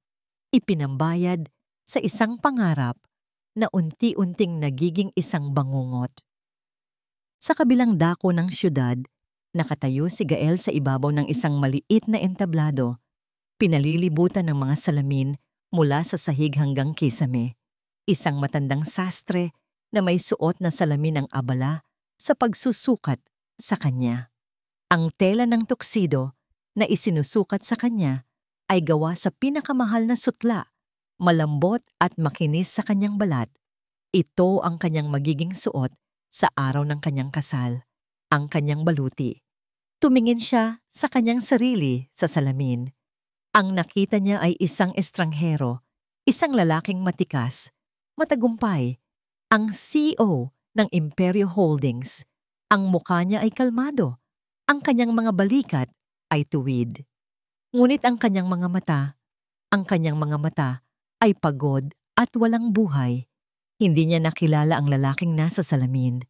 Ipinambayad sa isang pangarap na unti-unting nagiging isang bangungot. Sa kabilang dako ng syudad, nakatayo si Gael sa ibabaw ng isang maliit na entablado, pinalilibutan ng mga salamin mula sa sahig hanggang kisame. Isang matandang sastre na may suot na salamin ang abala sa pagsusukat sa kanya. Ang tela ng tuksido na isinusukat sa kanya ay gawa sa pinakamahal na sutla, malambot at makinis sa kanyang balat. Ito ang kanyang magiging suot sa araw ng kanyang kasal, ang kanyang baluti. Tumingin siya sa kanyang sarili sa salamin. Ang nakita niya ay isang estranghero, isang lalaking matikas, matagumpay, ang CEO ng Imperio Holdings. Ang mukha niya ay kalmado, ang kanyang mga balikat ay tuwid. Ngunit ang kanyang mga mata ay pagod at walang buhay. Hindi niya nakilala ang lalaking nasa salamin.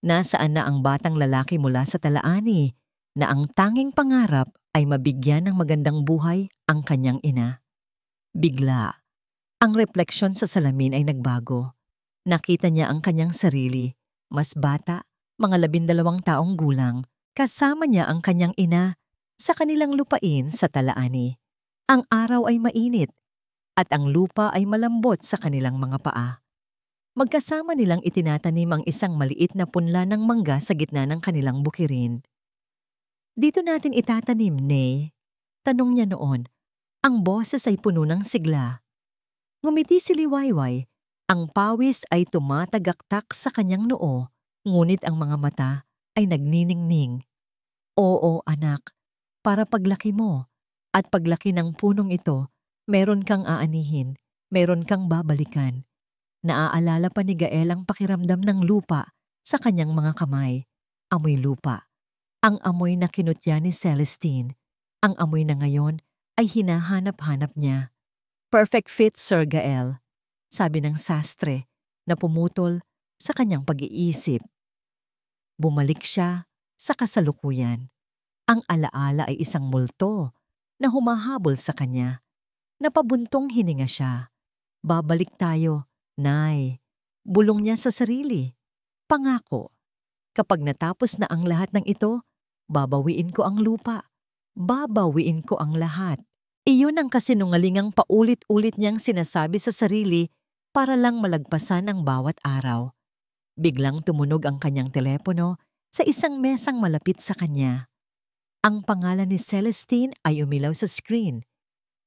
Nasaan na ang batang lalaki mula sa talaani na ang tanging pangarap ay mabigyan ng magandang buhay ang kanyang ina. Bigla, ang refleksyon sa salamin ay nagbago. Nakita niya ang kanyang sarili, mas bata, mga 12 taong gulang, kasama niya ang kanyang ina sa kanilang lupain sa talaani. Ang araw ay mainit at ang lupa ay malambot sa kanilang mga paa. Magkasama nilang itinatanim ang isang maliit na punla ng mangga sa gitna ng kanilang bukirin. "Dito natin itatanim, Nay?" Tanong niya noon. Ang boses ay puno ng sigla. Ngumiti si Liwayway. Ang pawis ay tumatagaktak sa kanyang noo, ngunit ang mga mata ay nagniningning. "Oo, anak, para paglaki mo, at paglaki ng punong ito, meron kang aanihin, meron kang babalikan." Naaalala pa ni Gael ang pakiramdam ng lupa sa kanyang mga kamay. Amoy lupa. Ang amoy na kinutya ni Celestine. Ang amoy na ngayon ay hinahanap-hanap niya. "Perfect fit, Sir Gael," sabi ng sastre na pumutol sa kanyang pag-iisip. Bumalik siya sa kasalukuyan. Ang alaala ay isang multo na humahabol sa kanya. Napabuntong hininga siya. "Babalik tayo, Nay." Bulong niya sa sarili. "Pangako. Kapag natapos na ang lahat ng ito, babawiin ko ang lupa. Babawiin ko ang lahat." Iyon ang kasinungalingang paulit-ulit niyang sinasabi sa sarili para lang malagpasan ang bawat araw. Biglang tumunog ang kanyang telepono sa isang mesang malapit sa kanya. Ang pangalan ni Celestine ay umilaw sa screen.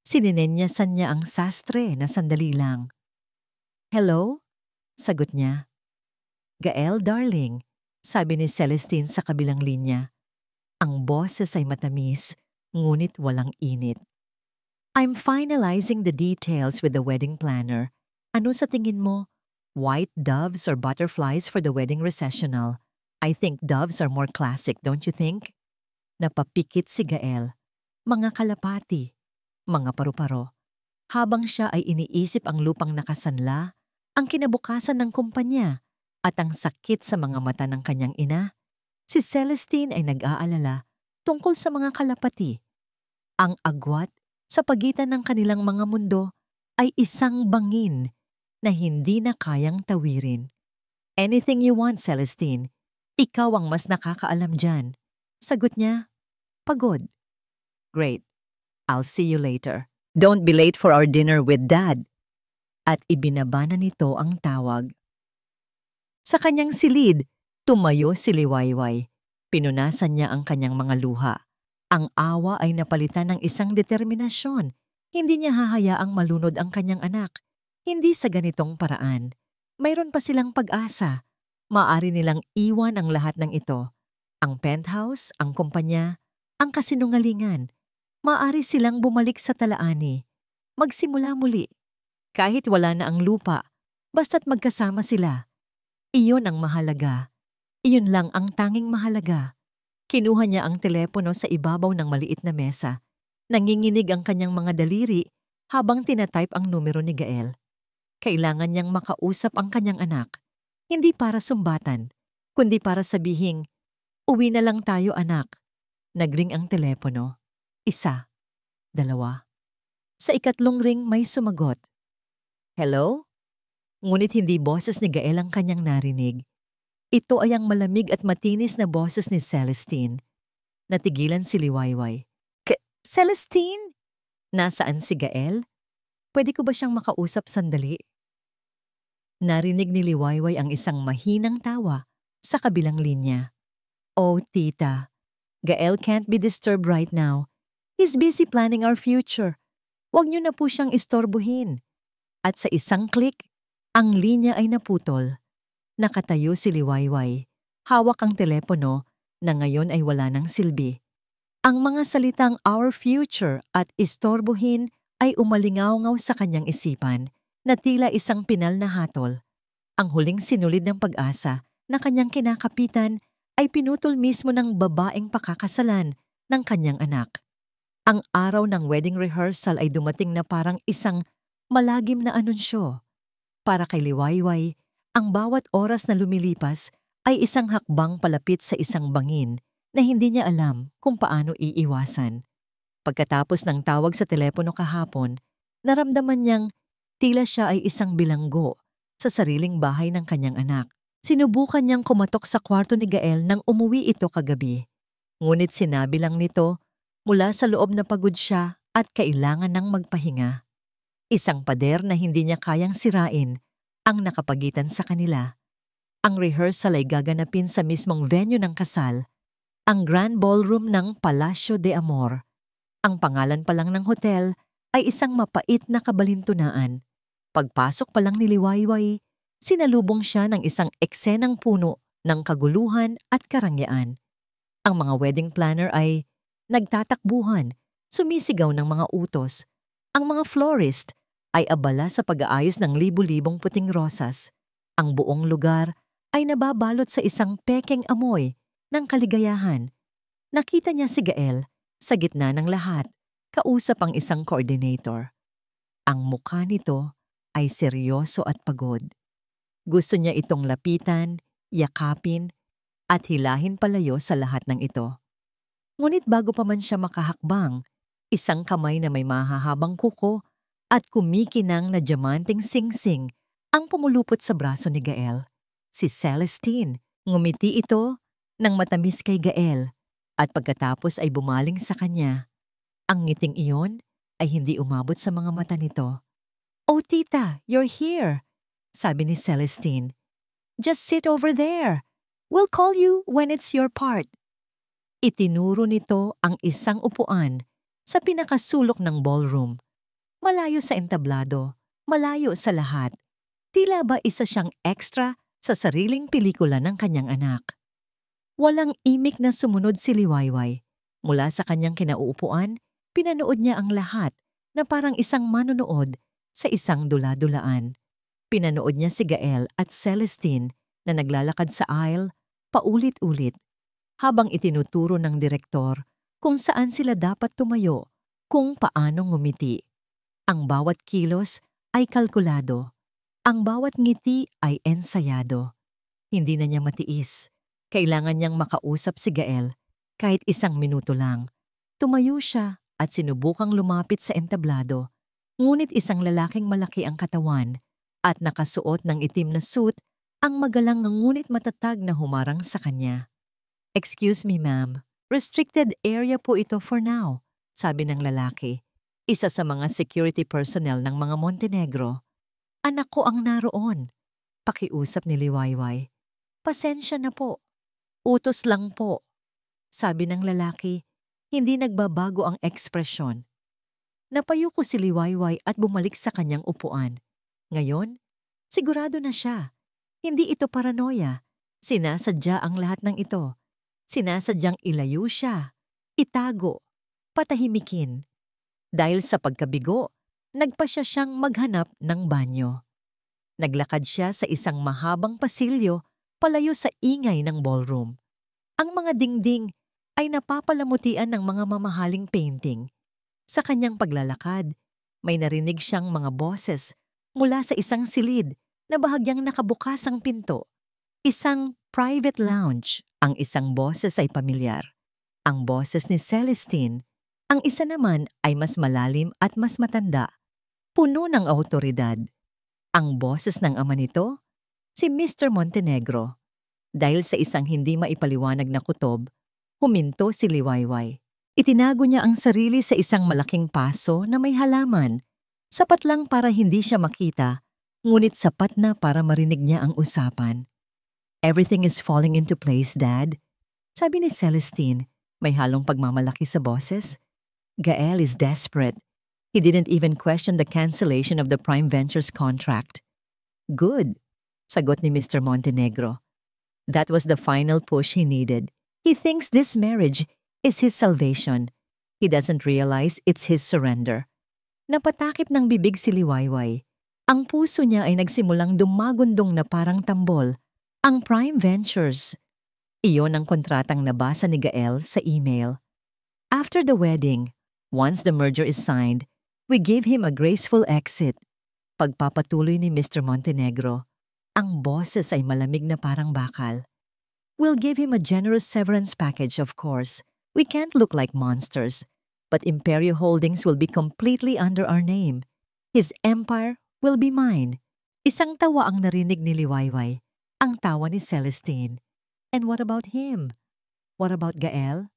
Sininenyasan niya ang sastre na sandali lang. "Hello?" Sagot niya. "Gael, darling," sabi ni Celestine sa kabilang linya. Ang boses ay matamis, ngunit walang init. "I'm finalizing the details with the wedding planner. Ano sa tingin mo? White doves or butterflies for the wedding recessional? I think doves are more classic, don't you think?" Napapikit si Gael. Mga kalapati, mga paru-paro. Habang siya ay iniisip ang lupang nakasanla, ang kinabukasan ng kumpanya, at ang sakit sa mga mata ng kanyang ina, si Celestine ay nag-aalala tungkol sa mga kalapati. Ang agwat sa pagitan ng kanilang mga mundo ay isang bangin na hindi na kayang tawirin. "Anything you want, Celestine. Ikaw ang mas nakakaalam dyan." Sagot niya, pagod. "Great. I'll see you later. Don't be late for our dinner with Dad." At ibinaba na nito ang tawag. Sa kanyang silid, tumayo si Liwayway. Pinunasan niya ang kanyang mga luha. Ang awa ay napalitan ng isang determinasyon. Hindi niya hahayaang malunod ang kanyang anak. Hindi sa ganitong paraan. Mayroon pa silang pag-asa. Maaari nilang iwan ang lahat ng ito. Ang penthouse, ang kumpanya, ang kasinungalingan. Maaari silang bumalik sa talaani. Magsimula muli. Kahit wala na ang lupa, basta't magkasama sila. Iyon ang mahalaga. Iyon lang ang tanging mahalaga. Kinuha niya ang telepono sa ibabaw ng maliit na mesa. Nanginginig ang kanyang mga daliri habang tinatype ang numero ni Gael. Kailangan niyang makausap ang kanyang anak. Hindi para sumbatan, kundi para sabihing, "Uwi na lang tayo, anak." Nagring ang telepono. 1, 2. Sa ikatlong ring may sumagot. "Hello?" Ngunit hindi boses ni Gael ang kanyang narinig. Ito ay ang malamig at matinis na boses ni Celestine. Natigilan si Liwayway. Celestine? Nasaan si Gael? Pwede ko ba siyang makausap sandali? Narinig ni Liwayway ang isang mahinang tawa sa kabilang linya. "Oh, tita. Gael can't be disturbed right now. He's busy planning our future. Huwag niyo na po siyang istorbohin." At sa isang click, ang linya ay naputol. Nakatayo si Liwayway. Hawak ang telepono na ngayon ay wala ng silbi. Ang mga salitang "our future" at "istorbohin" ay umalingaw-ngaw sa kanyang isipan na tila isang pinal na hatol. Ang huling sinulid ng pag-asa na kanyang kinakapitan ay pinutol mismo ng babaeng pakakasalan ng kanyang anak. Ang araw ng wedding rehearsal ay dumating na parang isang malagim na anunsyo. Para kay Liwayway, ang bawat oras na lumilipas ay isang hakbang palapit sa isang bangin na hindi niya alam kung paano iiwasan. Pagkatapos ng tawag sa telepono kahapon, naramdaman niyang tila siya ay isang bilanggo sa sariling bahay ng kanyang anak. Sinubukan niyang kumatok sa kwarto ni Gael nang umuwi ito kagabi. Ngunit sinabi lang nito mula sa loob na pagod siya at kailangan ng magpahinga. Isang pader na hindi niya kayang sirain ang nakapagitan sa kanila. Ang rehearsal ay gaganapin sa mismong venue ng kasal, ang Grand Ballroom ng Palacio de Amor. Ang pangalan pa lang ng hotel ay isang mapait na kabalintunaan. Pagpasok pa lang ni Liwayway, sinalubong siya ng isang eksenang puno ng kaguluhan at karangyaan. Ang mga wedding planner ay nagtatakbuhan, sumisigaw ng mga utos. Ang mga florist ay abala sa pag-aayos ng libu-libong puting rosas. Ang buong lugar ay nababalot sa isang pekeng amoy ng kaligayahan. Nakita niya si Gael sa gitna ng lahat, kausap ang isang coordinator. Ang mukha nito ay seryoso at pagod. Gusto niya itong lapitan, yakapin, at hilahin palayo sa lahat ng ito. Ngunit bago pa man siya makahakbang, isang kamay na may mahahabang kuko at kumikinang na diamanteng singsing ang pumulupot sa braso ni Gael. Si Celestine. Ngumiti ito ng matamis kay Gael at pagkatapos ay bumaling sa kanya. Ang ngiting iyon ay hindi umabot sa mga mata nito. "Oh tita, you're here," sabi ni Celestine. "Just sit over there. We'll call you when it's your part." Itinuro nito ang isang upuan sa pinakasulok ng ballroom. Malayo sa entablado, malayo sa lahat. Tila ba isa siyang extra sa sariling pelikula ng kanyang anak. Walang imik na sumunod si Liwayway. Mula sa kanyang kinauupuan, pinanood niya ang lahat na parang isang manonood sa isang dula-dulaan. Pinanood niya si Gael at Celestine na naglalakad sa aisle paulit-ulit habang itinuturo ng direktor kung saan sila dapat tumayo, kung paano ngumiti. Ang bawat kilos ay kalkulado. Ang bawat ngiti ay ensayado. Hindi na niya matiis. Kailangan niyang makausap si Gael kahit 1 minuto lang. Tumayo siya at sinubukang lumapit sa entablado. Ngunit isang lalaking malaki ang katawan at nakasuot ng itim na suit ang magalang ngunit matatag na humarang sa kanya. "Excuse me, ma'am. Restricted area po ito for now," sabi ng lalaki. Isa sa mga security personnel ng mga Montenegro. "Anak ko ang naroon." Pakiusap ni Liwayway. "Pasensya na po. Utos lang po," sabi ng lalaki. Hindi nagbabago ang ekspresyon. Napayuko si Liwayway at bumalik sa kanyang upuan. Ngayon, sigurado na siya. Hindi ito paranoia. Sinasadya ang lahat ng ito. Sinasadyang ilayo siya. itago, patahimikin. Dahil sa pagkabigo, nagpa siyang maghanap ng banyo. Naglakad siya sa isang mahabang pasilyo palayo sa ingay ng ballroom. Ang mga dingding ay napapalamutian ng mga mamahaling painting. Sa kanyang paglalakad, may narinig siyang mga boses mula sa isang silid na bahagyang nakabukas ang pinto. Isang private lounge. Ang isang boses ay pamilyar. Ang boses ni Celestine. Ang isa naman ay mas malalim at mas matanda. Puno ng awtoridad. Ang boses ng ama nito, si Mr. Montenegro. Dahil sa isang hindi maipaliwanag na kutob, huminto si Liwayway. Itinago niya ang sarili sa isang malaking paso na may halaman, sapat lang para hindi siya makita, ngunit sapat na para marinig niya ang usapan. "Everything is falling into place, Dad," sabi ni Celestine, may halong pagmamalaki sa boses. "Gael is desperate. He didn't even question the cancellation of the Prime Ventures contract." "Good," sagot ni Mr. Montenegro. "That was the final push he needed. He thinks this marriage is his salvation. He doesn't realize it's his surrender." Napatakip ng bibig si Liwayway. Ang puso niya ay nagsimulang dumagundong na parang tambol. Ang Prime Ventures. Iyon ang kontratang nabasa ni Gael sa email. "After the wedding, once the merger is signed, we give him a graceful exit." Pagpapatuloy ni Mr. Montenegro. Ang boses ay malamig na parang bakal. "We'll give him a generous severance package, of course. We can't look like monsters. But Imperio Holdings will be completely under our name. His empire will be mine." Isang tawa ang narinig ni Liwayway. Ang tawa ni Celestine. "And what about him? What about Gael?"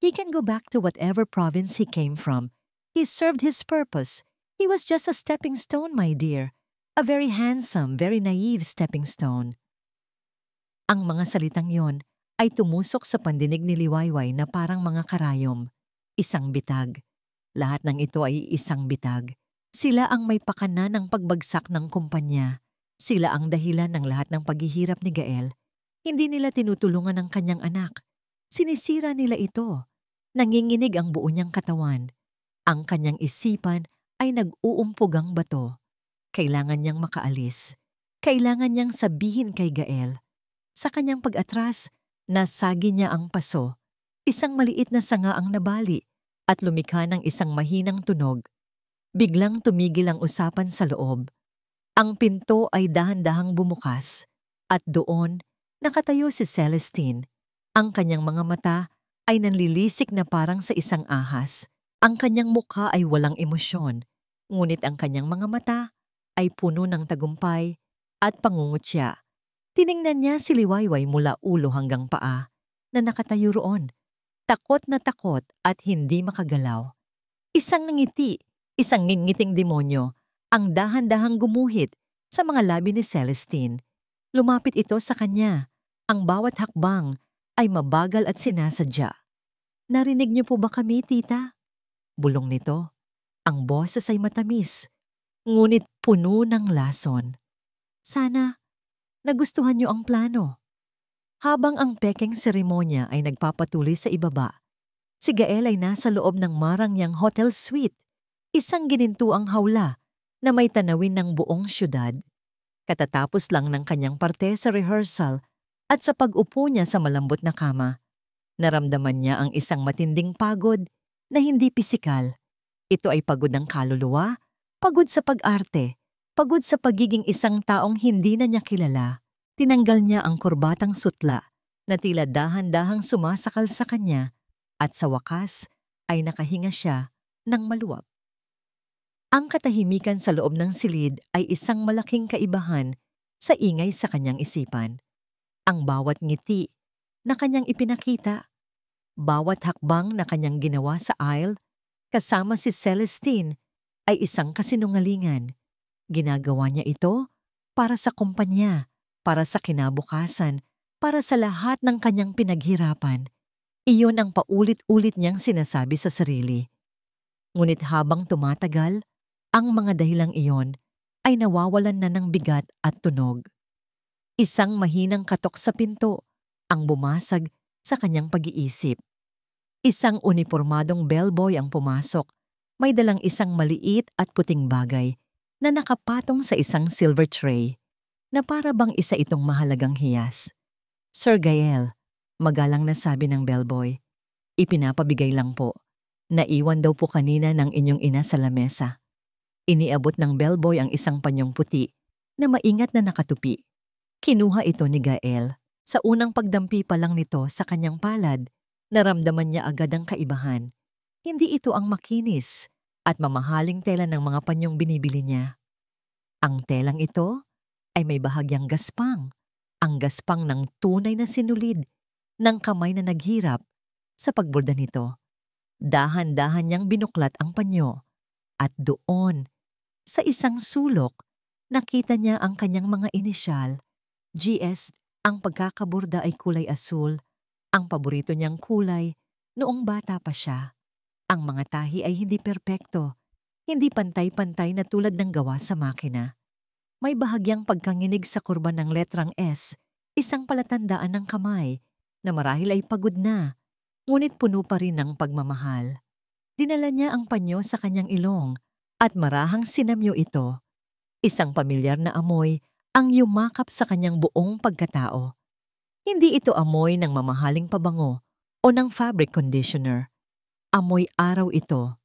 "He can go back to whatever province he came from. He served his purpose. He was just a stepping stone, my dear. A very handsome, very naive stepping stone." Ang mga salitang yon ay tumusok sa pandinig ni Liwayway na parang mga karayom. Isang bitag. Lahat ng ito ay isang bitag. Sila ang may pakana ng pagbagsak ng kumpanya. Sila ang dahilan ng lahat ng paghihirap ni Gael. Hindi nila tinutulungan ang kanyang anak. Sinisira nila ito. Nanginginig ang buo niyang katawan. Ang kanyang isipan ay nag-uumpugang bato. Kailangan niyang makaalis. Kailangan niyang sabihin kay Gael. Sa kanyang pag-atras, nasagi niya ang paso. Isang maliit na sanga ang nabali at lumikha ng isang mahinang tunog. Biglang tumigil ang usapan sa loob. Ang pinto ay dahan-dahang bumukas at doon nakatayo si Celestine. Ang kanyang mga mata ay nanlilisik na parang sa isang ahas. Ang kanyang mukha ay walang emosyon, ngunit ang kanyang mga mata ay puno ng tagumpay at pangungutya. Tiningnan niya si Liwayway mula ulo hanggang paa na nakatayo roon. Takot na takot at hindi makagalaw. Isang ngiti, isang ngingiting demonyo, ang dahan-dahang gumuhit sa mga labi ni Celestine. Lumapit ito sa kanya. Ang bawat hakbang ay mabagal at sinasadya. "Narinig niyo po ba kami, tita?" Bulong nito. Ang boses ay matamis, ngunit puno ng lason. "Sana nagustuhan niyo ang plano." Habang ang pekeng seremonya ay nagpapatuloy sa ibaba, si Gael ay nasa loob ng marangyang hotel suite, isang ginintuang hawla na may tanawin ng buong syudad. Katatapos lang ng kanyang parte sa rehearsal at sa pag-upo niya sa malambot na kama, naramdaman niya ang isang matinding pagod na hindi pisikal. Ito ay pagod ng kaluluwa, pagod sa pag-arte, pagod sa pagiging isang taong hindi na niya kilala. Tinanggal niya ang kurbatang sutla na tila dahan-dahang sumasakal sa kanya at sa wakas ay nakahinga siya ng maluwag. Ang katahimikan sa loob ng silid ay isang malaking kaibahan sa ingay sa kanyang isipan. Ang bawat ngiti na kanyang ipinakita, bawat hakbang na kanyang ginawa sa aisle kasama si Celestine ay isang kasinungalingan. Ginagawa niya ito para sa kumpanya, para sa kinabukasan, para sa lahat ng kanyang pinaghirapan. Iyon ang paulit-ulit niyang sinasabi sa sarili. Ngunit habang tumatagal, ang mga dahilang iyon ay nawawalan na ng bigat at tunog. Isang mahinang katok sa pinto ang bumasag sa kanyang pag-iisip. Isang unipormadong bellboy ang pumasok. May dalang isang maliit at puting bagay na nakapatong sa isang silver tray na para bang isa itong mahalagang hiyas. Sir Gael, magalang na sabi ng bellboy. Ipinapabigay lang po. Naiwan daw po kanina ng inyong ina sa lamesa. Iniabot ng bellboy ang isang panyong puti na maingat na nakatupi. Kinuha ito ni Gael. Sa unang pagdampi pa lang nito sa kanyang palad, naramdaman niya agad ang kaibahan. Hindi ito ang makinis at mamahaling tela ng mga panyong binibili niya. Ang telang ito ay may bahagyang gaspang. Ang gaspang ng tunay na sinulid ng kamay na naghirap sa pagborda nito. Dahan-dahan niyang binuklat ang panyo at doon, sa isang sulok, nakita niya ang kanyang mga inisyal. GS, ang pagkakaborda ay kulay asul, ang paborito niyang kulay noong bata pa siya. Ang mga tahi ay hindi perpekto, hindi pantay-pantay na tulad ng gawa sa makina. May bahagyang pagkanginig sa kurba ng letrang S, isang palatandaan ng kamay na marahil ay pagod na, ngunit puno pa rin ng pagmamahal. Dinala niya ang panyo sa kanyang ilong at marahang sinamyo ito. Isang pamilyar na amoy ang yumakap sa kanyang buong pagkatao. Hindi ito amoy ng mamahaling pabango o ng fabric conditioner. Amoy araw ito.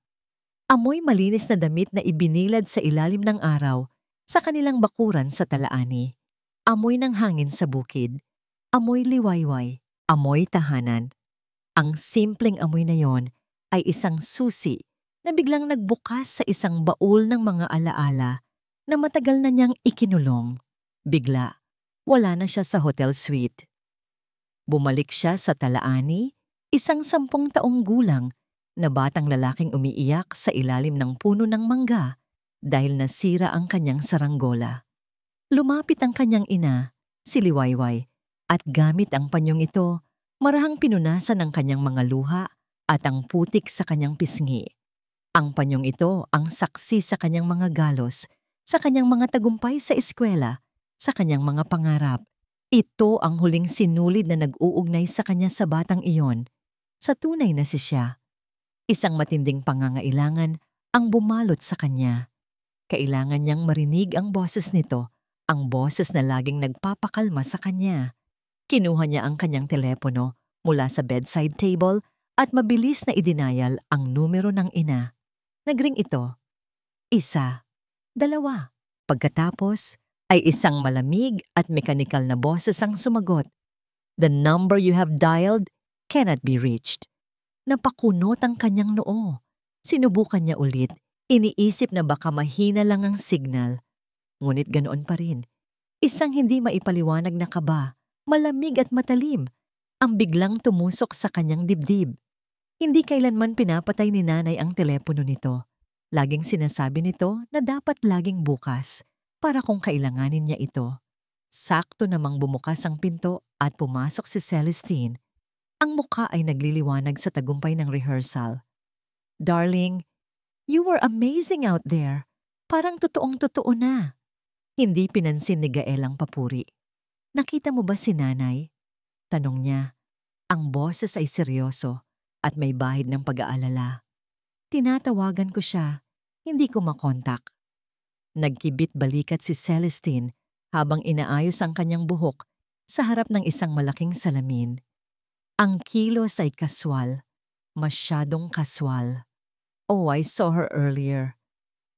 Amoy malinis na damit na ibinilad sa ilalim ng araw sa kanilang bakuran sa Talaani. Amoy ng hangin sa bukid. Amoy liwayway. Amoy tahanan. Ang simpleng amoy na yon ay isang susi na biglang nagbukas sa isang baul ng mga alaala na matagal na niyang ikinulong. Bigla, wala na siya sa hotel suite. Bumalik siya sa Talaani, isang 10 taong gulang na batang lalaking umiiyak sa ilalim ng puno ng mangga dahil nasira ang kanyang saranggola. Lumapit ang kanyang ina, si Liwayway, at gamit ang panyong ito, marahang pinunasan ang kanyang mga luha at ang putik sa kanyang pisngi. Ang panyong ito ang saksi sa kanyang mga galos, sa kanyang mga tagumpay sa eskwela, sa kanyang mga pangarap. Ito ang huling sinulid na nag-uugnay sa kanya sa batang iyon, sa tunay na si siya. Isang matinding pangangailangan ang bumalot sa kanya. Kailangan niyang marinig ang boses nito, ang boses na laging nagpapakalma sa kanya. Kinuha niya ang kanyang telepono mula sa bedside table at mabilis na idinayal ang numero ng ina. Nagring ito. 1, 2. Pagkatapos ay isang malamig at mekanikal na boses ang sumagot. The number you have dialed cannot be reached. Napakunot ang kanyang noo. Sinubukan niya ulit. Iniisip na baka mahina lang ang signal. Ngunit ganoon pa rin. Isang hindi maipaliwanag na kaba, malamig at matalim, ang biglang tumusok sa kanyang dibdib. Hindi kailanman pinapatay ni nanay ang telepono nito. Laging sinasabi nito na dapat laging bukas para kung kailanganin niya ito. Sakto namang bumukas ang pinto at pumasok si Celestine. Ang mukha ay nagliliwanag sa tagumpay ng rehearsal. Darling, you were amazing out there. Parang totoong-totoo na. Hindi pinansin ni Gael ang papuri. Nakita mo ba si nanay? Tanong niya. Ang boses ay seryoso at may bahid ng pag-aalala. Tinatawagan ko siya. Hindi ko makontak. Nagkibit balikat si Celestine habang inaayos ang kanyang buhok sa harap ng isang malaking salamin. Ang kilos ay kaswal. Masyadong kaswal. Oh, I saw her earlier.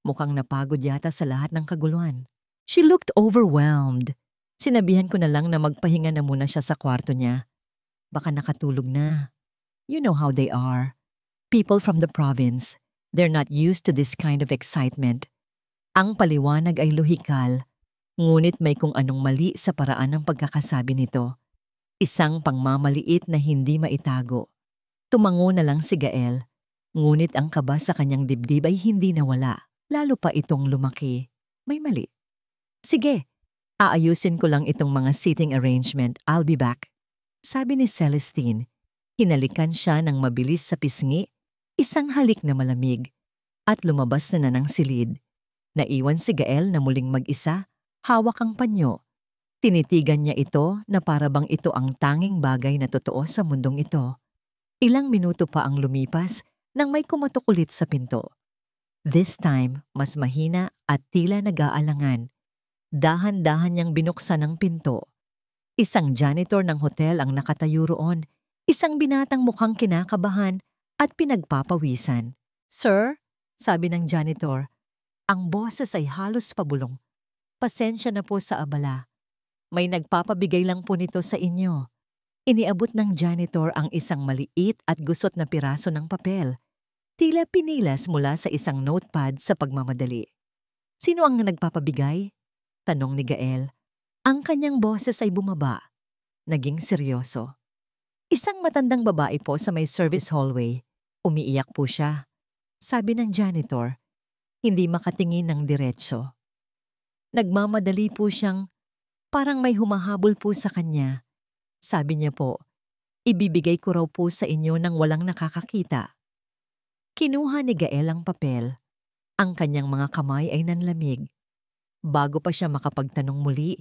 Mukhang napagod yata sa lahat ng kaguluhan. She looked overwhelmed. Sinabihan ko na lang na magpahinga na muna siya sa kwarto niya. Baka nakatulog na. You know how they are. People from the province, they're not used to this kind of excitement. Ang paliwanag ay lohikal, ngunit may kung anong mali sa paraan ng pagkakasabi nito. Isang pangmamaliit na hindi maitago. Tumango na lang si Gael, ngunit ang kaba sa kanyang dibdib ay hindi nawala. Lalo pa itong lumaki. May mali. Sige, aayusin ko lang itong mga seating arrangement. I'll be back. Sabi ni Celestine. Hinalikan siya ng mabilis sa pisngi, isang halik na malamig, at lumabas na ng silid. Naiwan si Gael na muling mag-isa, hawak ang panyo. Tinitigan niya ito na para bang ito ang tanging bagay na totoo sa mundong ito. Ilang minuto pa ang lumipas nang may kumatok ulit sa pinto. This time, mas mahina at tila nag-aalangan. Dahan-dahan niyang binuksan ang pinto. Isang janitor ng hotel ang nakatayo roon, isang binatang mukhang kinakabahan at pinagpapawisan. "Sir," sabi ng janitor, ang boses ay halos pabulong. "Pasensya na po sa abala. May nagpapabigay lang po nito sa inyo." Iniabot ng janitor ang isang maliit at gusot na piraso ng papel. Tila pinilas mula sa isang notepad sa pagmamadali. "Sino ang nagpapabigay?" tanong ni Gael. Ang kanyang boses ay bumaba. Naging seryoso. "Isang matandang babae po sa may service hallway. Umiiyak po siya," sabi ng janitor. Hindi makatingin ng diretso. Nagmamadali po siyang parang may humahabol po sa kanya. Sabi niya po, ibibigay ko raw po sa inyo nang walang nakakakita. Kinuha ni Gael ang papel. Ang kanyang mga kamay ay nanlamig. Bago pa siya makapagtanong muli,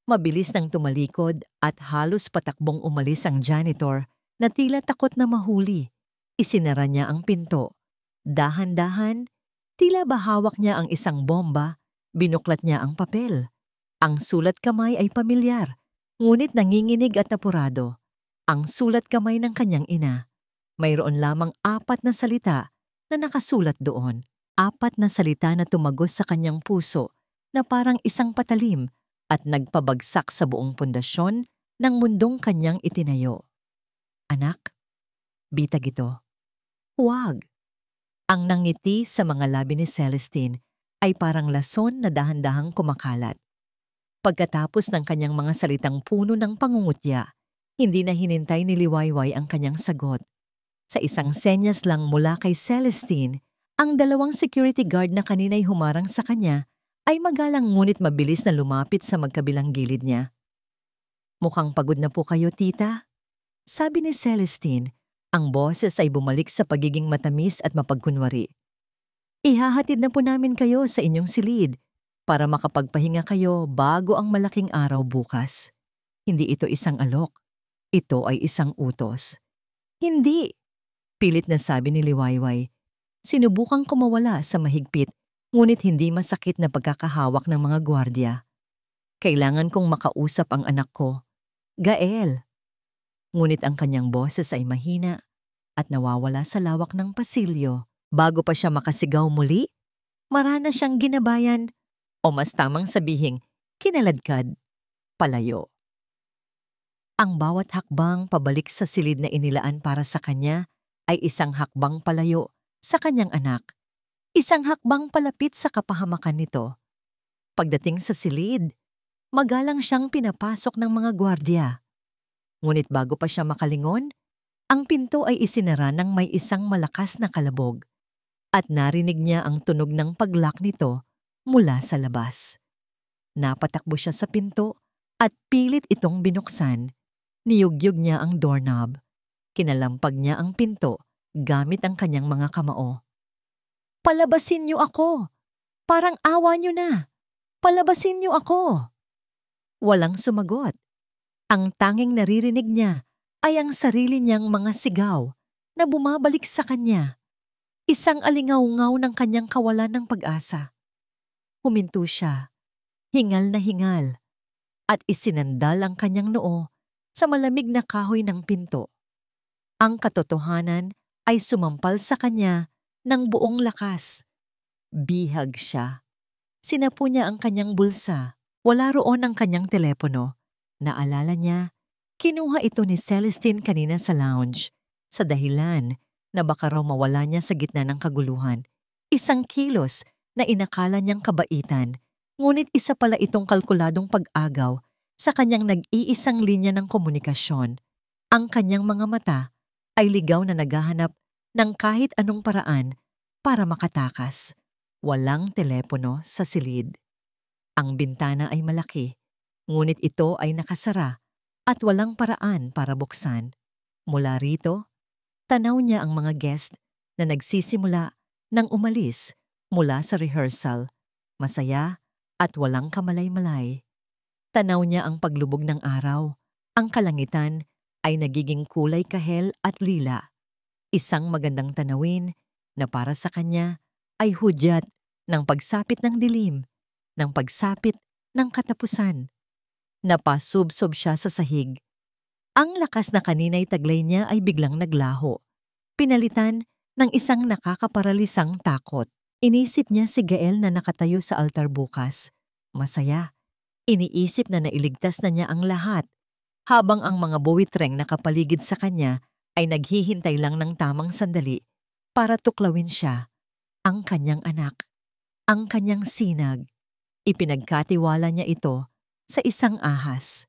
mabilis nang tumalikod at halos patakbong umalis ang janitor na tila takot na mahuli. Isinara niya ang pinto. Dahan-dahan, tila bahawak niya ang isang bomba, binuklat niya ang papel. Ang sulat kamay ay pamilyar, ngunit nanginginig at apurado. Ang sulat kamay ng kanyang ina. Mayroon lamang 4 na salita na nakasulat doon. 4 na salita na tumagos sa kanyang puso na parang isang patalim at nagpabagsak sa buong pundasyon ng mundong kanyang itinayo. "Anak, bitag ito." "Huwag." Ang nangiti sa mga labi ni Celestine ay parang lason na dahan-dahang kumakalat. Pagkatapos ng kanyang mga salitang puno ng pangungutya, hindi na hinintay ni Liwayway ang kanyang sagot. Sa isang senyas lang mula kay Celestine, ang 2 security guard na kanina'y humarang sa kanya ay magalang ngunit mabilis na lumapit sa magkabilang gilid niya. "Mukhang pagod na po kayo, tita," sabi ni Celestine. Ang boses ay bumalik sa pagiging matamis at mapagkunwari. "Ihahatid na po namin kayo sa inyong silid para makapagpahinga kayo bago ang malaking araw bukas. Hindi ito isang alok. Ito ay isang utos." "Hindi," pilit na sabi ni Liwayway. Sinubukang kumawala sa mahigpit, ngunit hindi masakit na pagkakahawak ng mga gwardya. "Kailangan kong makausap ang anak ko, Gael." Ngunit ang kanyang boses ay mahina at nawawala sa lawak ng pasilyo. Bago pa siya makasigaw muli, marana siyang ginabayan, o mas tamang sabihing, kinaladkad, palayo. Ang bawat hakbang pabalik sa silid na inilaan para sa kanya ay isang hakbang palayo sa kanyang anak. Isang hakbang palapit sa kapahamakan nito. Pagdating sa silid, magalang siyang pinapasok ng mga gwardya. Ngunit bago pa siya makalingon, ang pinto ay isinara ng may isang malakas na kalabog at narinig niya ang tunog ng pag-lock nito mula sa labas. Napatakbo siya sa pinto at pilit itong binuksan. Niyugyug niya ang doorknob. Kinalampag niya ang pinto gamit ang kanyang mga kamao. "Palabasin niyo ako! Parang awa niyo na! Palabasin niyo ako!" Walang sumagot. Ang tanging naririnig niya ay ang sarili niyang mga sigaw na bumabalik sa kanya. Isang alingaw-ngaw ng kanyang kawalan ng pag-asa. Huminto siya, hingal na hingal, at isinandal ang kanyang noo sa malamig na kahoy ng pinto. Ang katotohanan ay sumampal sa kanya ng buong lakas. Bihag siya. Sinapu niya ang kanyang bulsa. Wala roon ang kanyang telepono. Naalala niya, kinuha ito ni Celestine kanina sa lounge, sa dahilan na baka raw mawala niya sa gitna ng kaguluhan. Isang kilos na inakala niyang kabaitan, ngunit isa pala itong kalkuladong pag-agaw sa kanyang nag-iisang linya ng komunikasyon. Ang kanyang mga mata ay ligaw na naghahanap ng kahit anong paraan para makatakas. Walang telepono sa silid. Ang bintana ay malaki, ngunit ito ay nakasara at walang paraan para buksan. Mula rito, tanaw niya ang mga guest na nagsisimula nang umalis mula sa rehearsal, masaya at walang kamalay-malay. Tanaw niya ang paglubog ng araw. Ang kalangitan ay nagiging kulay kahel at lila. Isang magandang tanawin na para sa kanya ay hudyat ng pagsapit ng dilim, ng pagsapit ng katapusan. Napasubsob siya sa sahig. Ang lakas na kanina'y taglay niya ay biglang naglaho. Pinalitan ng isang nakakaparalisang takot. Inisip niya si Gael na nakatayo sa altar bukas. Masaya. Iniisip na nailigtas na niya ang lahat, habang ang mga buwitreng nakapaligid sa kanya ay naghihintay lang ng tamang sandali para tuklawin siya, ang kanyang anak, ang kanyang sinag. Ipinagkatiwala niya ito sa isang ahas.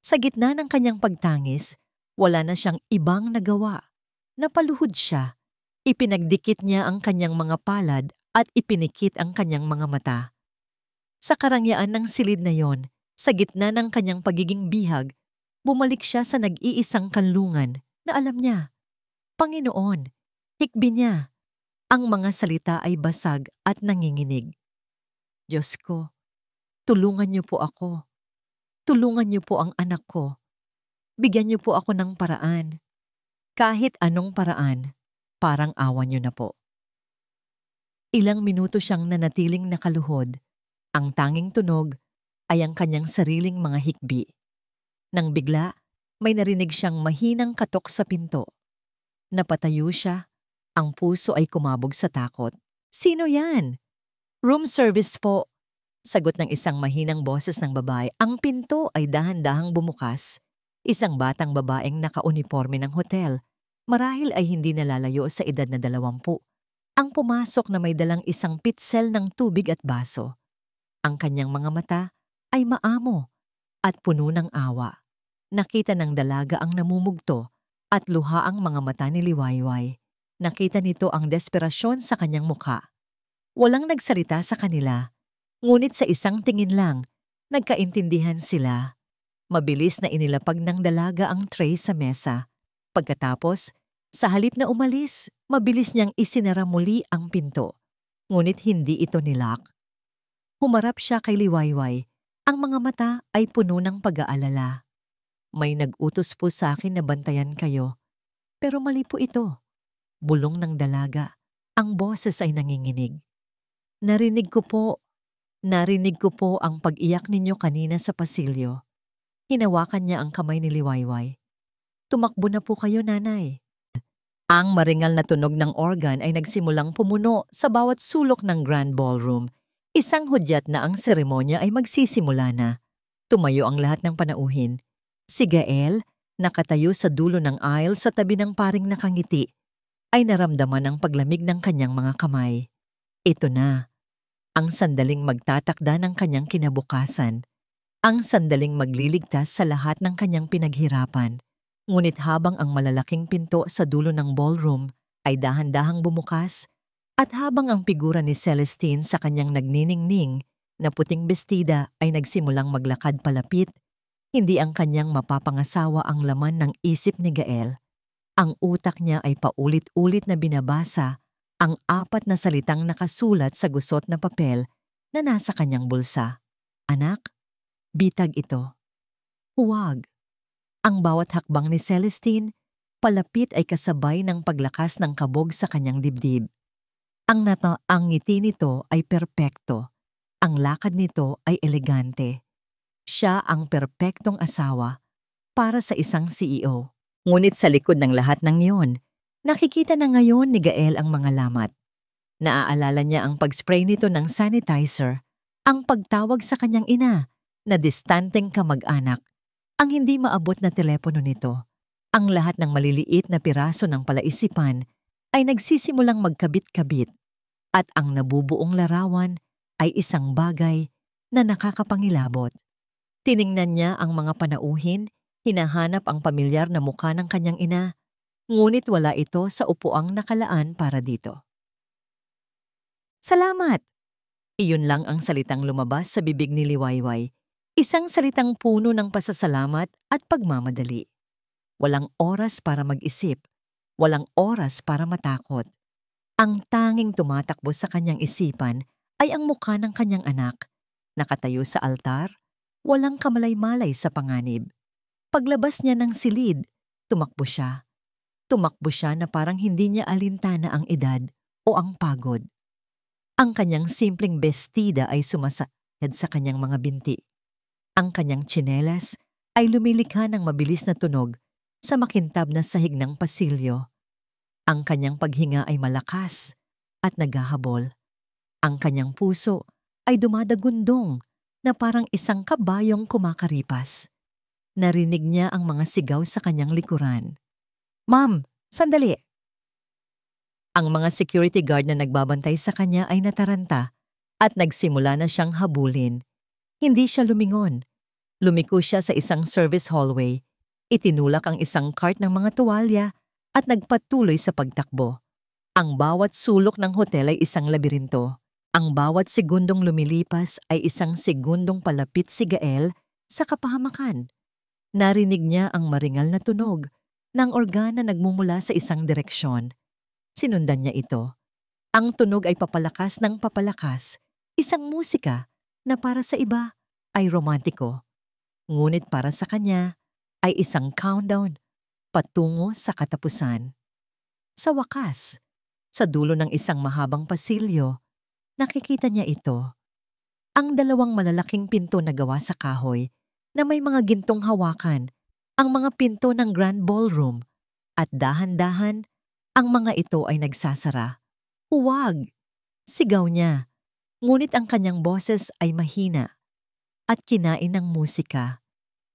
Sa gitna ng kanyang pagtangis, wala na siyang ibang nagawa. Napaluhod siya. Ipinagdikit niya ang kanyang mga palad at ipinikit ang kanyang mga mata. Sa karangyaan ng silid na yon, sa gitna ng kanyang pagiging bihag, bumalik siya sa nag-iisang kanlungan na alam niya. Panginoon, hikbi niya. Ang mga salita ay basag at nanginginig. Diyos ko, tulungan niyo po ako. Tulungan niyo po ang anak ko. Bigyan niyo po ako ng paraan. Kahit anong paraan, parang awa niyo na po. Ilang minuto siyang nanatiling nakaluhod. Ang tanging tunog ay ang kanyang sariling mga hikbi. Nang bigla, may narinig siyang mahinang katok sa pinto. Napatayo siya. Ang puso ay kumabog sa takot. Sino yan? Room service po. Sagot ng isang mahinang boses ng babae. Ang pinto ay dahan-dahang bumukas. Isang batang babaeng nakauniforme ng hotel. Marahil ay hindi nalalayo sa edad na 20. Ang pumasok na may dalang isang pitsel ng tubig at baso. Ang kanyang mga mata ay maamo at puno ng awa. Nakita ng dalaga ang namumugto at luha ang mga mata ni Liwayway. Nakita nito ang desperasyon sa kanyang mukha. Walang nagsalita sa kanila. Ngunit sa isang tingin lang, nagkaintindihan sila. Mabilis na inilapag ng dalaga ang tray sa mesa. Pagkatapos, sa halip na umalis, mabilis niyang isinara muli ang pinto. Ngunit hindi ito nilock. Humarap siya kay Liwayway. Ang mga mata ay puno ng pag-aalala. May nag-utos po sa akin na bantayan kayo. Pero mali po ito. Bulong ng dalaga. Ang boses ay nanginginig. Narinig ko po ang pag-iyak ninyo kanina sa pasilyo. Hinawakan niya ang kamay ni Liwayway. Tumakbo na po kayo, nanay. Ang maringal na tunog ng organ ay nagsimulang pumuno sa bawat sulok ng Grand Ballroom. Isang hudyat na ang seremonya ay magsisimula na. Tumayo ang lahat ng panauhin. Si Gael, nakatayo sa dulo ng aisle sa tabi ng paring nakangiti, ay naramdaman ang paglamig ng kanyang mga kamay. Ito na. Ang sandaling magtatakda ng kanyang kinabukasan. Ang sandaling magliligtas sa lahat ng kanyang pinaghirapan. Ngunit habang ang malalaking pinto sa dulo ng ballroom ay dahan-dahang bumukas, at habang ang figura ni Celestine sa kanyang nagniningning na puting bestida ay nagsimulang maglakad palapit, hindi ang kanyang mapapangasawa ang laman ng isip ni Gael. Ang utak niya ay paulit-ulit na binabasa ang 4 na salitang nakasulat sa gusot na papel na nasa kanyang bulsa. Anak, bitag ito. Huwag. Ang bawat hakbang ni Celestine, palapit ay kasabay ng paglakas ng kabog sa kanyang dibdib. Ang ngiti nito ay perpekto. Ang lakad nito ay elegante. Siya ang perpektong asawa para sa isang CEO. Ngunit sa likod ng lahat ng iyon, nakikita na ngayon ni Gael ang mga lamat. Naaalala niya ang pag-spray nito ng sanitizer, ang pagtawag sa kanyang ina na distanteng kamag-anak, ang hindi maabot na telepono nito. Ang lahat ng maliliit na piraso ng palaisipan ay nagsisimulang magkabit-kabit at ang nabubuong larawan ay isang bagay na nakakapangilabot. Tiningnan niya ang mga panauhin, hinahanap ang pamilyar na mukha ng kanyang ina, ngunit wala ito sa upuang nakalaan para dito. Salamat! Iyon lang ang salitang lumabas sa bibig ni Liwayway. Isang salitang puno ng pasasalamat at pagmamadali. Walang oras para mag-isip. Walang oras para matakot. Ang tanging tumatakbo sa kanyang isipan ay ang mukha ng kanyang anak. Nakatayo sa altar, walang kamalay-malay sa panganib. Paglabas niya ng silid, tumakbo siya. Tumakbo siya na parang hindi niya alintana ang edad o ang pagod. Ang kanyang simpleng bestida ay sumasakad sa kanyang mga binti. Ang kanyang tsinelas ay lumilikha ng mabilis na tunog sa makintab na sahig ng pasilyo. Ang kanyang paghinga ay malakas at naghahabol. Ang kanyang puso ay dumadagundong na parang isang kabayong kumakaripas. Narinig niya ang mga sigaw sa kanyang likuran. "Ma'am, sandali!" Ang mga security guard na nagbabantay sa kanya ay nataranta at nagsimula na siyang habulin. Hindi siya lumingon. Lumiko siya sa isang service hallway. Itinulak ang isang cart ng mga tuwalya at nagpatuloy sa pagtakbo. Ang bawat sulok ng hotel ay isang labirinto. Ang bawat segundong lumilipas ay isang segundong palapit si Gael sa kapahamakan. Narinig niya ang maringal na tunog ng organ na nagmumula sa isang direksyon. Sinundan niya ito. Ang tunog ay papalakas ng papalakas, isang musika na para sa iba ay romantiko. Ngunit para sa kanya ay isang countdown patungo sa katapusan. Sa wakas, sa dulo ng isang mahabang pasilyo, nakikita niya ito. Ang dalawang malalaking pinto na gawa sa kahoy na may mga gintong hawakan, ang mga pinto ng Grand Ballroom, at dahan-dahan ang mga ito ay nagsasara. "Huwag!" Sigaw niya, ngunit ang kanyang boses ay mahina at kinain ng musika.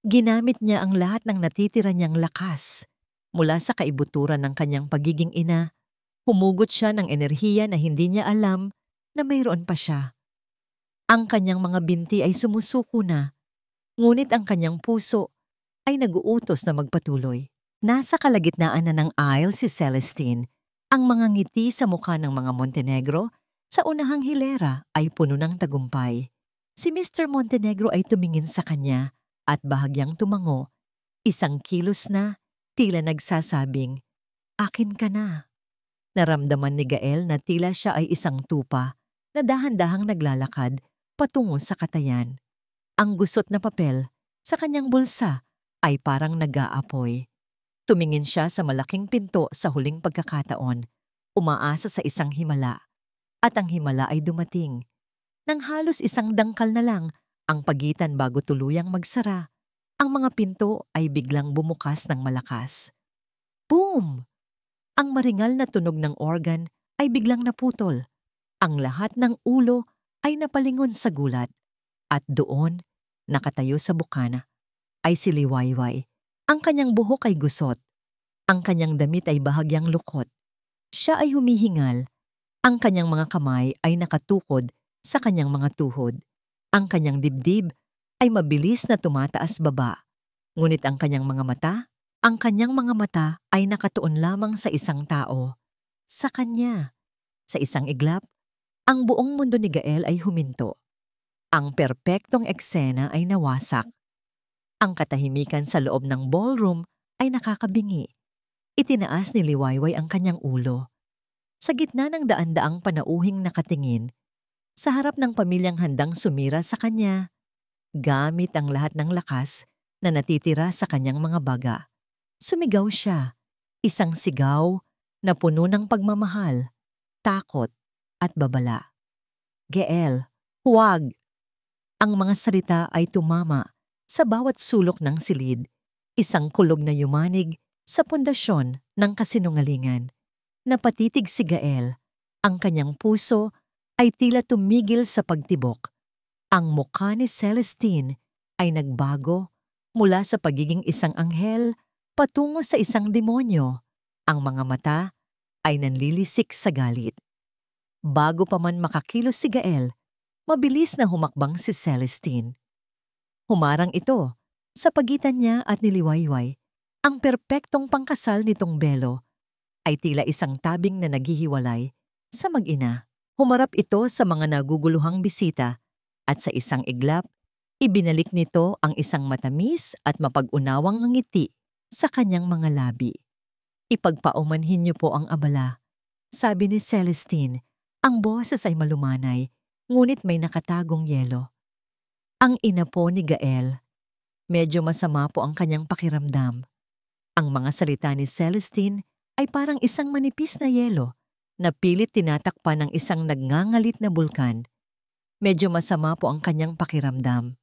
Ginamit niya ang lahat ng natitira niyang lakas. Mula sa kaibuturan ng kanyang pagiging ina, humugot siya ng enerhiya na hindi niya alam na mayroon pa siya. Ang kanyang mga binti ay sumusuko na, ngunit ang kanyang puso ay nag-uutos na magpatuloy. Nasa kalagitnaan na ng aisle si Celestine. Ang mga ngiti sa mukha ng mga Montenegro sa unahang hilera ay puno ng tagumpay. Si Mr. Montenegro ay tumingin sa kanya at bahagyang tumango. Isang kilos na, tila nagsasabing, "Akin ka na." Naramdaman ni Gael na tila siya ay isang tupa na dahan-dahang naglalakad patungo sa katayan. Ang gusot na papel sa kanyang bulsa ay parang nag-aapoy. Tumingin siya sa malaking pinto sa huling pagkakataon, umaasa sa isang himala. At ang himala ay dumating. Nang halos isang dangkal na lang ang pagitan bago tuluyang magsara, ang mga pinto ay biglang bumukas ng malakas. Boom! Ang maringal na tunog ng organ ay biglang naputol. Ang lahat ng ulo ay napalingon sa gulat. At doon, nakatayo sa bukana, ay si Liwayway. Ang kanyang buhok ay gusot. Ang kanyang damit ay bahagyang lukot. Siya ay humihingal. Ang kanyang mga kamay ay nakatukod sa kanyang mga tuhod. Ang kanyang dibdib ay mabilis na tumataas baba. Ngunit ang kanyang mga mata ay nakatuon lamang sa isang tao. Sa kanya. Sa isang iglap, ang buong mundo ni Gael ay huminto. Ang perpektong eksena ay nawasak. Ang katahimikan sa loob ng ballroom ay nakakabingi. Itinaas ni Liwayway ang kanyang ulo. Sa gitna ng daan-daang panauhing nakatingin, sa harap ng pamilyang handang sumira sa kanya, gamit ang lahat ng lakas na natitira sa kanyang mga baga. Sumigaw siya, isang sigaw na puno ng pagmamahal, takot at babala. "Gael, huwag!" Ang mga salita ay tumama sa bawat sulok ng silid, isang kulog na yumanig sa pundasyon ng kasinungalingan. Napatitig si Gael, ang kanyang puso ay tila tumigil sa pagtibok. Ang mukha ni Celestine ay nagbago mula sa pagiging isang anghel patungo sa isang demonyo. Ang mga mata ay nanlilisik sa galit. Bago pa man makakilos si Gael, mabilis na humakbang si Celestine. Humarang ito sa pagitan niya at ni Liwayway. Ang perpektong pangkasal nitong belo ay tila isang tabing na naghihiwalay sa mag-ina. Humarap ito sa mga naguguluhang bisita at sa isang iglap, ibinalik nito ang isang matamis at mapag-unawang ngiti sa kanyang mga labi. "Ipagpaumanhin niyo po ang abala," sabi ni Celestine. Ang boses ay malumanay, ngunit may nakatagong yelo. Ang ina po ni Gael. Medyo masama po ang kanyang pakiramdam. Ang mga salita ni Celestine ay parang isang manipis na yelo na pilit tinatakpan ng isang nagngangalit na bulkan. Medyo masama po ang kanyang pakiramdam.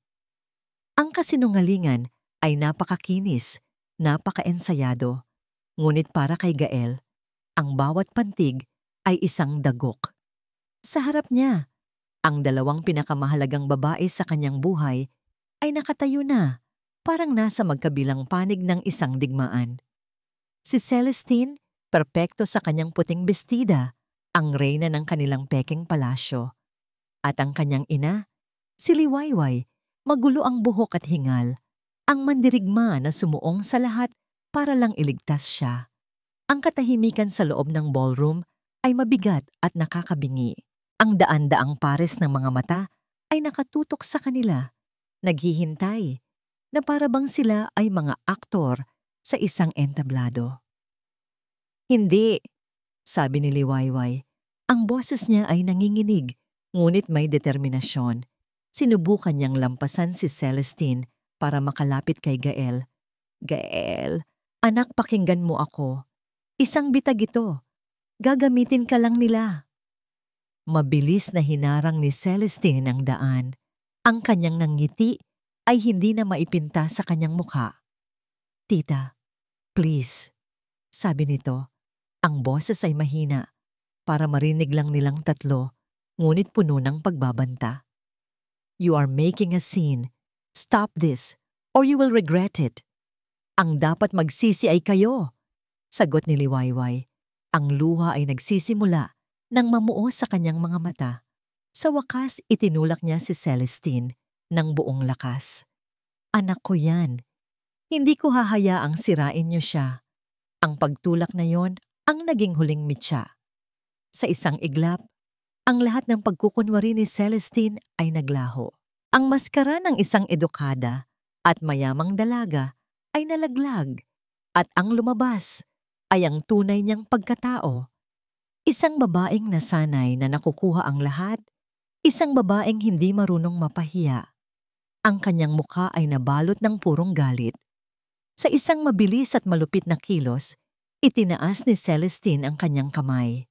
Ang kasinungalingan ay napakakinis, napakaensayado. Ngunit para kay Gael, ang bawat pantig ay isang dagok. Sa harap niya, ang dalawang pinakamahalagang babae sa kanyang buhay ay nakatayo na, parang nasa magkabilang panig ng isang digmaan. Si Celestine, perpekto sa kanyang puting bestida, ang reyna ng kanilang peking palasyo. At ang kanyang ina, si Liwayway, magulo ang buhok at hingal, ang mandirigma na sumuong sa lahat para lang iligtas siya. Ang katahimikan sa loob ng ballroom ay mabigat at nakakabingi. Ang daan-daang pares ng mga mata ay nakatutok sa kanila, naghihintay, na para bang sila ay mga aktor sa isang entablado. Hindi, sabi ni Liwayway. Ang boses niya ay nanginginig, ngunit may determinasyon. Sinubukan niyang lampasan si Celestine para makalapit kay Gael. Gael, anak, pakinggan mo ako. Isang bitag ito. Gagamitin ka lang nila. Mabilis na hinarang ni Celestine ang daan. Ang kanyang nangiti ay hindi na maipinta sa kanyang mukha. Tita, please, sabi nito. Ang boses ay mahina, para marinig lang nilang tatlo, ngunit puno ng pagbabanta. You are making a scene. Stop this, or you will regret it. Ang dapat magsisi ay kayo, sagot ni Liwayway. Ang luha ay nagsisimula nang mamuo sa kanyang mga mata. Sa wakas, itinulak niya si Celestine ng buong lakas. Anak ko yan. Hindi ko hahayaang sirain niyo siya. Ang pagtulak na yon ang naging huling mitya. Sa isang iglap, ang lahat ng pagkukunwari ni Celestine ay naglaho. Ang maskara ng isang edukada at mayamang dalaga ay nalaglag at ang lumabas ay ang tunay niyang pagkatao. Isang babaeng nasanay na nakukuha ang lahat, isang babaeng hindi marunong mapahiya. Ang kanyang mukha ay nabalot ng purong galit. Sa isang mabilis at malupit na kilos, itinaas ni Celestine ang kanyang kamay.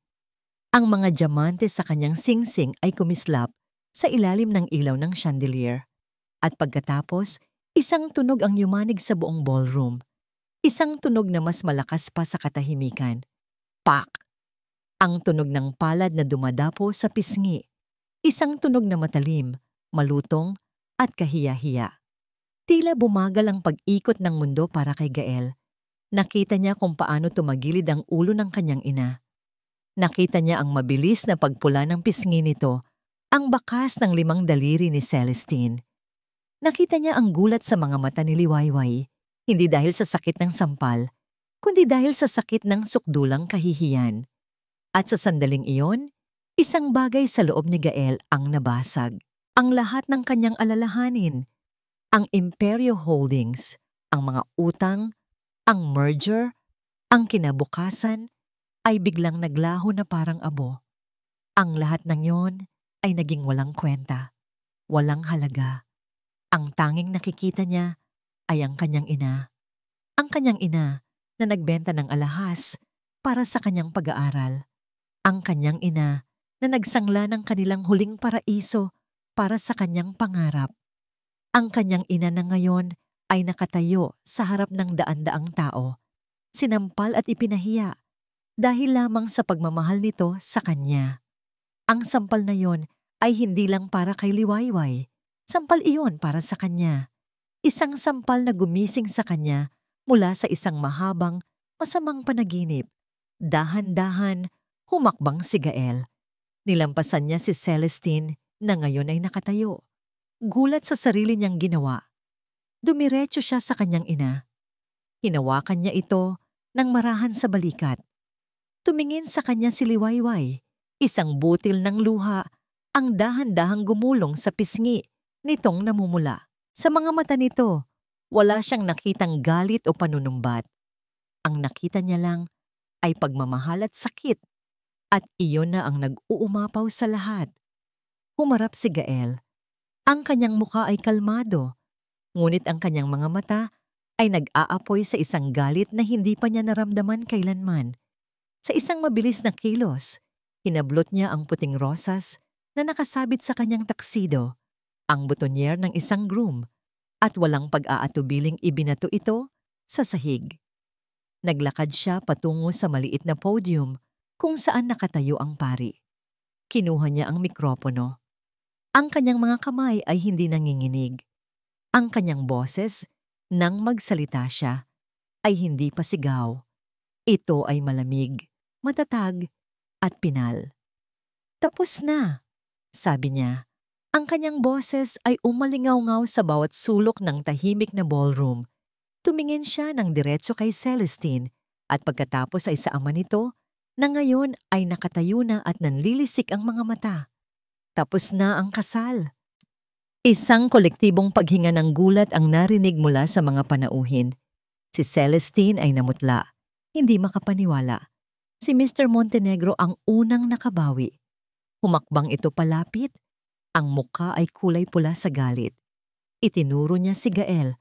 Ang mga diamante sa kanyang singsing ay kumislap sa ilalim ng ilaw ng chandelier. At pagkatapos, isang tunog ang yumanig sa buong ballroom. Isang tunog na mas malakas pa sa katahimikan. Pak! Ang tunog ng palad na dumadapo sa pisngi. Isang tunog na matalim, malutong, at kahiya-hiya. Tila bumagal ang pag-ikot ng mundo para kay Gael. Nakita niya kung paano tumagilid ang ulo ng kanyang ina. Nakita niya ang mabilis na pagpula ng pisngi nito, ang bakas ng 5 daliri ni Celestine. Nakita niya ang gulat sa mga mata ni Liwayway, hindi dahil sa sakit ng sampal, kundi dahil sa sakit ng sukdulang kahihiyan. At sa sandaling iyon, isang bagay sa loob ni Gael ang nabasag. Ang lahat ng kanyang alalahanin, ang Imperio Holdings, ang mga utang, ang merger, ang kinabukasan, ay biglang naglaho na parang abo. Ang lahat ng yon ay naging walang kwenta, walang halaga. Ang tanging nakikita niya ay ang kanyang ina. Ang kanyang ina na nagbenta ng alahas para sa kanyang pag-aaral. Ang kanyang ina na nagsangla ng kanilang huling paraiso para sa kanyang pangarap. Ang kanyang ina na ngayon ay nakatayo sa harap ng daan-daang tao, sinampal at ipinahiya dahil lamang sa pagmamahal nito sa kanya. Ang sampal na yon ay hindi lang para kay Liwayway. Sampal iyon para sa kanya. Isang sampal na gumising sa kanya mula sa isang mahabang, masamang panaginip. Dahan-dahan, humakbang si Gael. Nilampasan niya si Celestine na ngayon ay nakatayo. Gulat sa sarili niyang ginawa. Dumiretso siya sa kanyang ina. Hinawakan niya ito ng marahan sa balikat. Tumingin sa kanya si Liwayway, isang butil ng luha, ang dahan-dahang gumulong sa pisngi nitong namumula. Sa mga mata nito, wala siyang nakitang galit o panunumbat. Ang nakita niya lang ay pagmamahal at sakit, at iyon na ang nag-uumapaw sa lahat. Humarap si Gael. Ang kanyang mukha ay kalmado, ngunit ang kanyang mga mata ay nag-aapoy sa isang galit na hindi pa niya naramdaman kailanman. Sa isang mabilis na kilos, hinablot niya ang puting rosas na nakasabit sa kanyang taksido, ang butonier ng isang groom, at walang pag-aatubiling ibinato ito sa sahig. Naglakad siya patungo sa maliit na podium kung saan nakatayo ang pari. Kinuha niya ang mikropono. Ang kanyang mga kamay ay hindi nanginginig. Ang kanyang boses, nang magsalita siya, ay hindi pa sigaw. Ito ay malamig, matatag, at pinal. Tapos na, sabi niya. Ang kanyang boses ay umalingaw-ngaw sa bawat sulok ng tahimik na ballroom. Tumingin siya ng diretso kay Celestine at pagkatapos ay sa ama nito na ngayon ay nakatayo na at nanlilisik ang mga mata. Tapos na ang kasal. Isang kolektibong paghinga ng gulat ang narinig mula sa mga panauhin. Si Celestine ay namutla, hindi makapaniwala. Si Mr. Montenegro ang unang nakabawi. Humakbang ito palapit. Ang mukha ay kulay pula sa galit. Itinuro niya si Gael.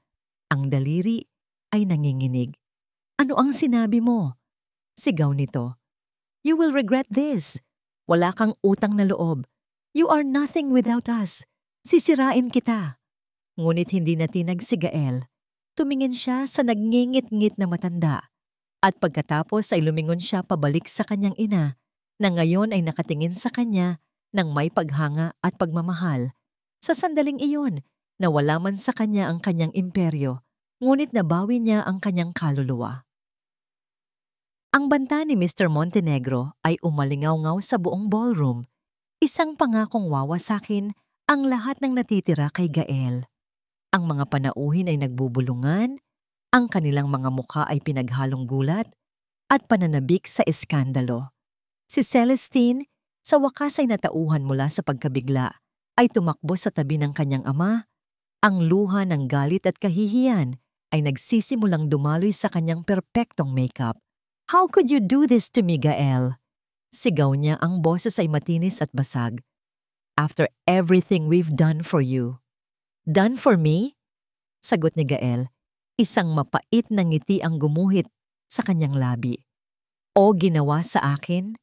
Ang daliri ay nanginginig. Ano ang sinabi mo? Sigaw nito. You will regret this. Wala kang utang na loob. You are nothing without us. Sisirain kita. Ngunit hindi natinag si Gael. Tumingin siya sa nagngingit-ngit na matanda. At pagkatapos ay lumingon siya pabalik sa kanyang ina na ngayon ay nakatingin sa kanya ng may paghanga at pagmamahal. Sa sandaling iyon, nawala man sa kanya ang kanyang imperyo, ngunit nabawi niya ang kanyang kaluluwa. Ang banta ni Mr. Montenegro ay umalingaw-ngaw sa buong ballroom. Isang pangakong wawasakin ang lahat ng natitira kay Gael. Ang mga panauhin ay nagbubulungan, ang kanilang mga mukha ay pinaghalong gulat at pananabik sa eskandalo. Si Celestine, sa wakas ay natauhan mula sa pagkabigla, ay tumakbo sa tabi ng kanyang ama. Ang luha ng galit at kahihiyan ay nagsisimulang dumaloy sa kanyang perpektong makeup. How could you do this to me, Gael? Sigaw niya, ang boses ay matinis at basag. After everything we've done for you. Done for me? Sagot ni Gael. Isang mapait na ngiti ang gumuhit sa kanyang labi. O ginawa sa akin?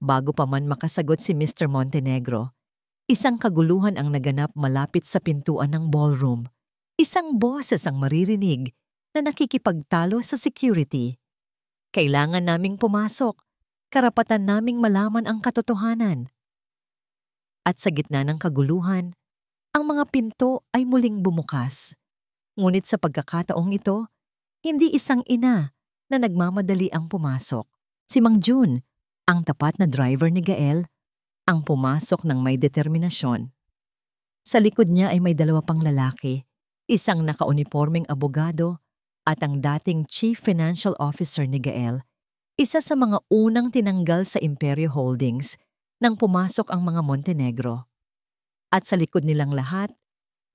Bago pa man makasagot si Mr. Montenegro, isang kaguluhan ang naganap malapit sa pintuan ng ballroom. Isang boses ang maririnig na nakikipagtalo sa security. Kailangan naming pumasok. Karapatan naming malaman ang katotohanan. At sa gitna ng kaguluhan, ang mga pinto ay muling bumukas. Ngunit sa pagkakataong ito, hindi isang ina na nagmamadali ang pumasok. Si Mang Jun, ang tapat na driver ni Gael, ang pumasok ng may determinasyon. Sa likod niya ay may dalawa pang lalaki, isang nakaunipormeng abogado at ang dating Chief Financial Officer ni Gael, isa sa mga unang tinanggal sa Imperio Holdings nang pumasok ang mga Montenegro. At sa likod nilang lahat,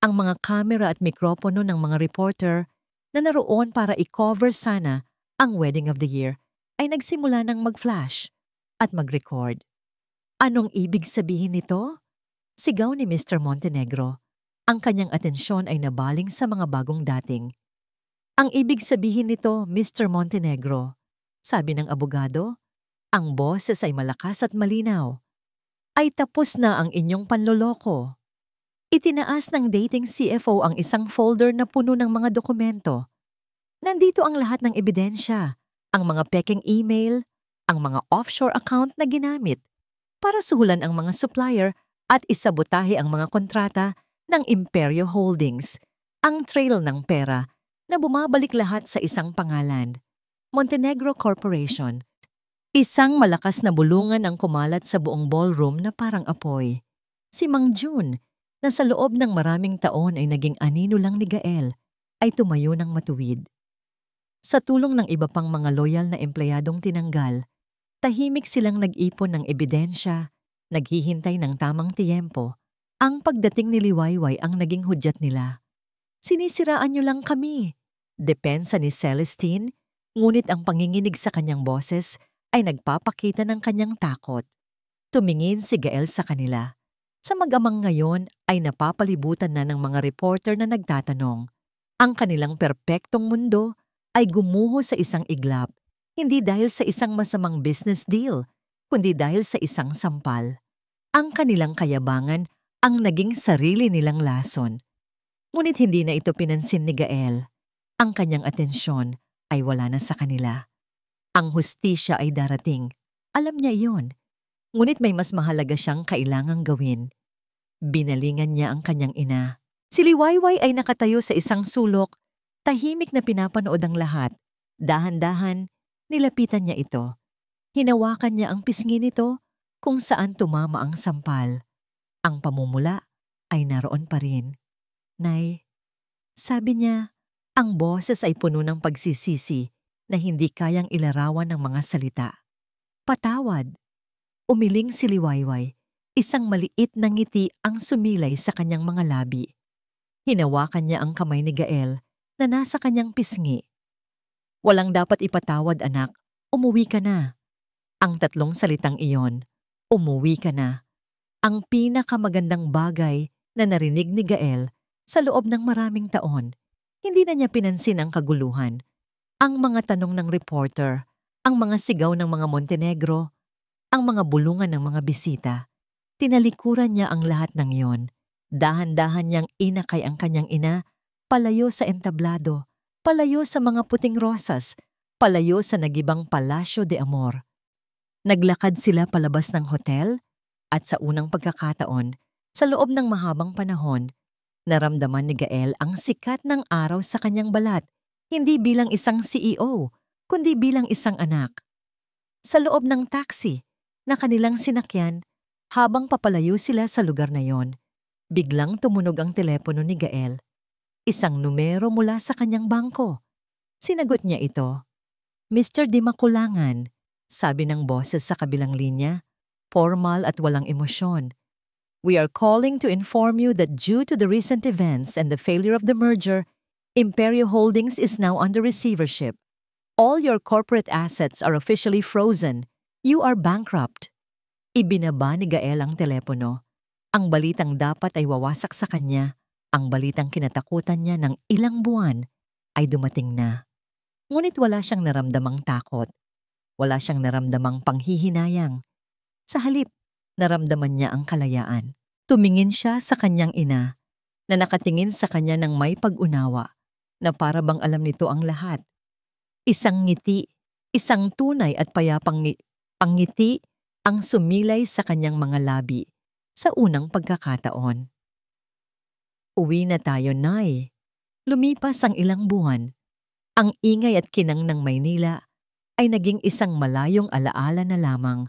ang mga kamera at mikropono ng mga reporter na naroon para i-cover sana ang Wedding of the Year ay nagsimula ng mag-flash at mag-record. Anong ibig sabihin nito? Sigaw ni Mr. Montenegro. Ang kanyang atensyon ay nabaling sa mga bagong dating. Ang ibig sabihin nito, Mr. Montenegro, sabi ng abogado, ang boses ay malakas at malinaw. Ay tapos na ang inyong panloloko. Itinaas ng dating CFO ang isang folder na puno ng mga dokumento. Nandito ang lahat ng ebidensya, ang mga peking email, ang mga offshore account na ginamit para suhulan ang mga supplier at isabotahe ang mga kontrata ng Imperio Holdings, ang trail ng pera na bumabalik lahat sa isang pangalan, Montenegro Corporation. Isang malakas na bulungan ang kumalat sa buong ballroom na parang apoy. Si Mang Jun, na sa loob ng maraming taon ay naging anino lang ni Gael, ay tumayo ng matuwid. Sa tulong ng iba pang mga loyal na empleyadong tinanggal, tahimik silang nag-ipon ng ebidensya, naghihintay ng tamang tiyempo. Ang pagdating ni Liwayway ang naging hudyat nila. Sinisiraan niyo lang kami. Depensa ni Celestine, ngunit ang panginginig sa kanyang boses ay nagpapakita ng kanyang takot. Tumingin si Gael sa kanila. Sa mag-amang ngayon ay napapalibutan na ng mga reporter na nagtatanong. Ang kanilang perpektong mundo ay gumuho sa isang iglap. Hindi dahil sa isang masamang business deal, kundi dahil sa isang sampal. Ang kanilang kayabangan ang naging sarili nilang lason. Ngunit hindi na ito pinansin ni Gael. Ang kanyang atensyon ay wala na sa kanila. Ang hustisya ay darating. Alam niya iyon. Ngunit may mas mahalaga siyang kailangang gawin. Binalingan niya ang kanyang ina. Si Liwayway ay nakatayo sa isang sulok, tahimik na pinapanood ang lahat. Dahan-dahan, nilapitan niya ito. Hinawakan niya ang pisngi nito kung saan tumama ang sampal. Ang pamumula ay naroon pa rin. Nay, sabi niya, ang boses ay puno ng pagsisisi na hindi kayang ilarawan ng mga salita. Patawad. Umiling si Liwayway. Isang maliit na ngiti ang sumilay sa kanyang mga labi. Hinawakan niya ang kamay ni Gael na nasa kanyang pisngi. Walang dapat ipatawad, anak. Umuwi ka na. Ang tatlong salitang iyon, umuwi ka na, ang pinakamagandang bagay na narinig ni Gael sa loob ng maraming taon. Hindi na niya pinansin ang kaguluhan, ang mga tanong ng reporter, ang mga sigaw ng mga Montenegro, ang mga bulungan ng mga bisita. Tinalikuran niya ang lahat ng iyon. Dahan-dahan niyang inakay ang kanyang ina, palayo sa entablado, palayo sa mga puting rosas, palayo sa nagibang Palasyo de Amor. Naglakad sila palabas ng hotel at sa unang pagkakataon, sa loob ng mahabang panahon, naramdaman ni Gael ang sikat ng araw sa kanyang balat, hindi bilang isang CEO, kundi bilang isang anak. Sa loob ng taxi na kanilang sinakyan, habang papalayo sila sa lugar na yon, biglang tumunog ang telepono ni Gael. Isang numero mula sa kanyang bangko. Sinagot niya ito. Mr. Di Makulangan, sabi ng boses sa kabilang linya, formal at walang emosyon. We are calling to inform you that due to the recent events and the failure of the merger, Imperio Holdings is now under receivership. All your corporate assets are officially frozen. You are bankrupt. Ibinaba ni Gael ang telepono. Ang balitang dapat ay wawasak sa kanya, ang balitang kinatakutan niya ng ilang buwan, ay dumating na. Ngunit wala siyang naramdamang takot. Wala siyang naramdamang panghihinayang. Sa halip, naramdaman niya ang kalayaan. Tumingin siya sa kanyang ina, na nakatingin sa kanya ng may pag-unawa, na para bang alam nito ang lahat. Isang ngiti, isang tunay at payapang pangngiti ang sumilay sa kanyang mga labi sa unang pagkakataon. Uwi na tayo, Nay. Lumipas ang ilang buwan. Ang ingay at kinang ng Maynila ay naging isang malayong alaala na lamang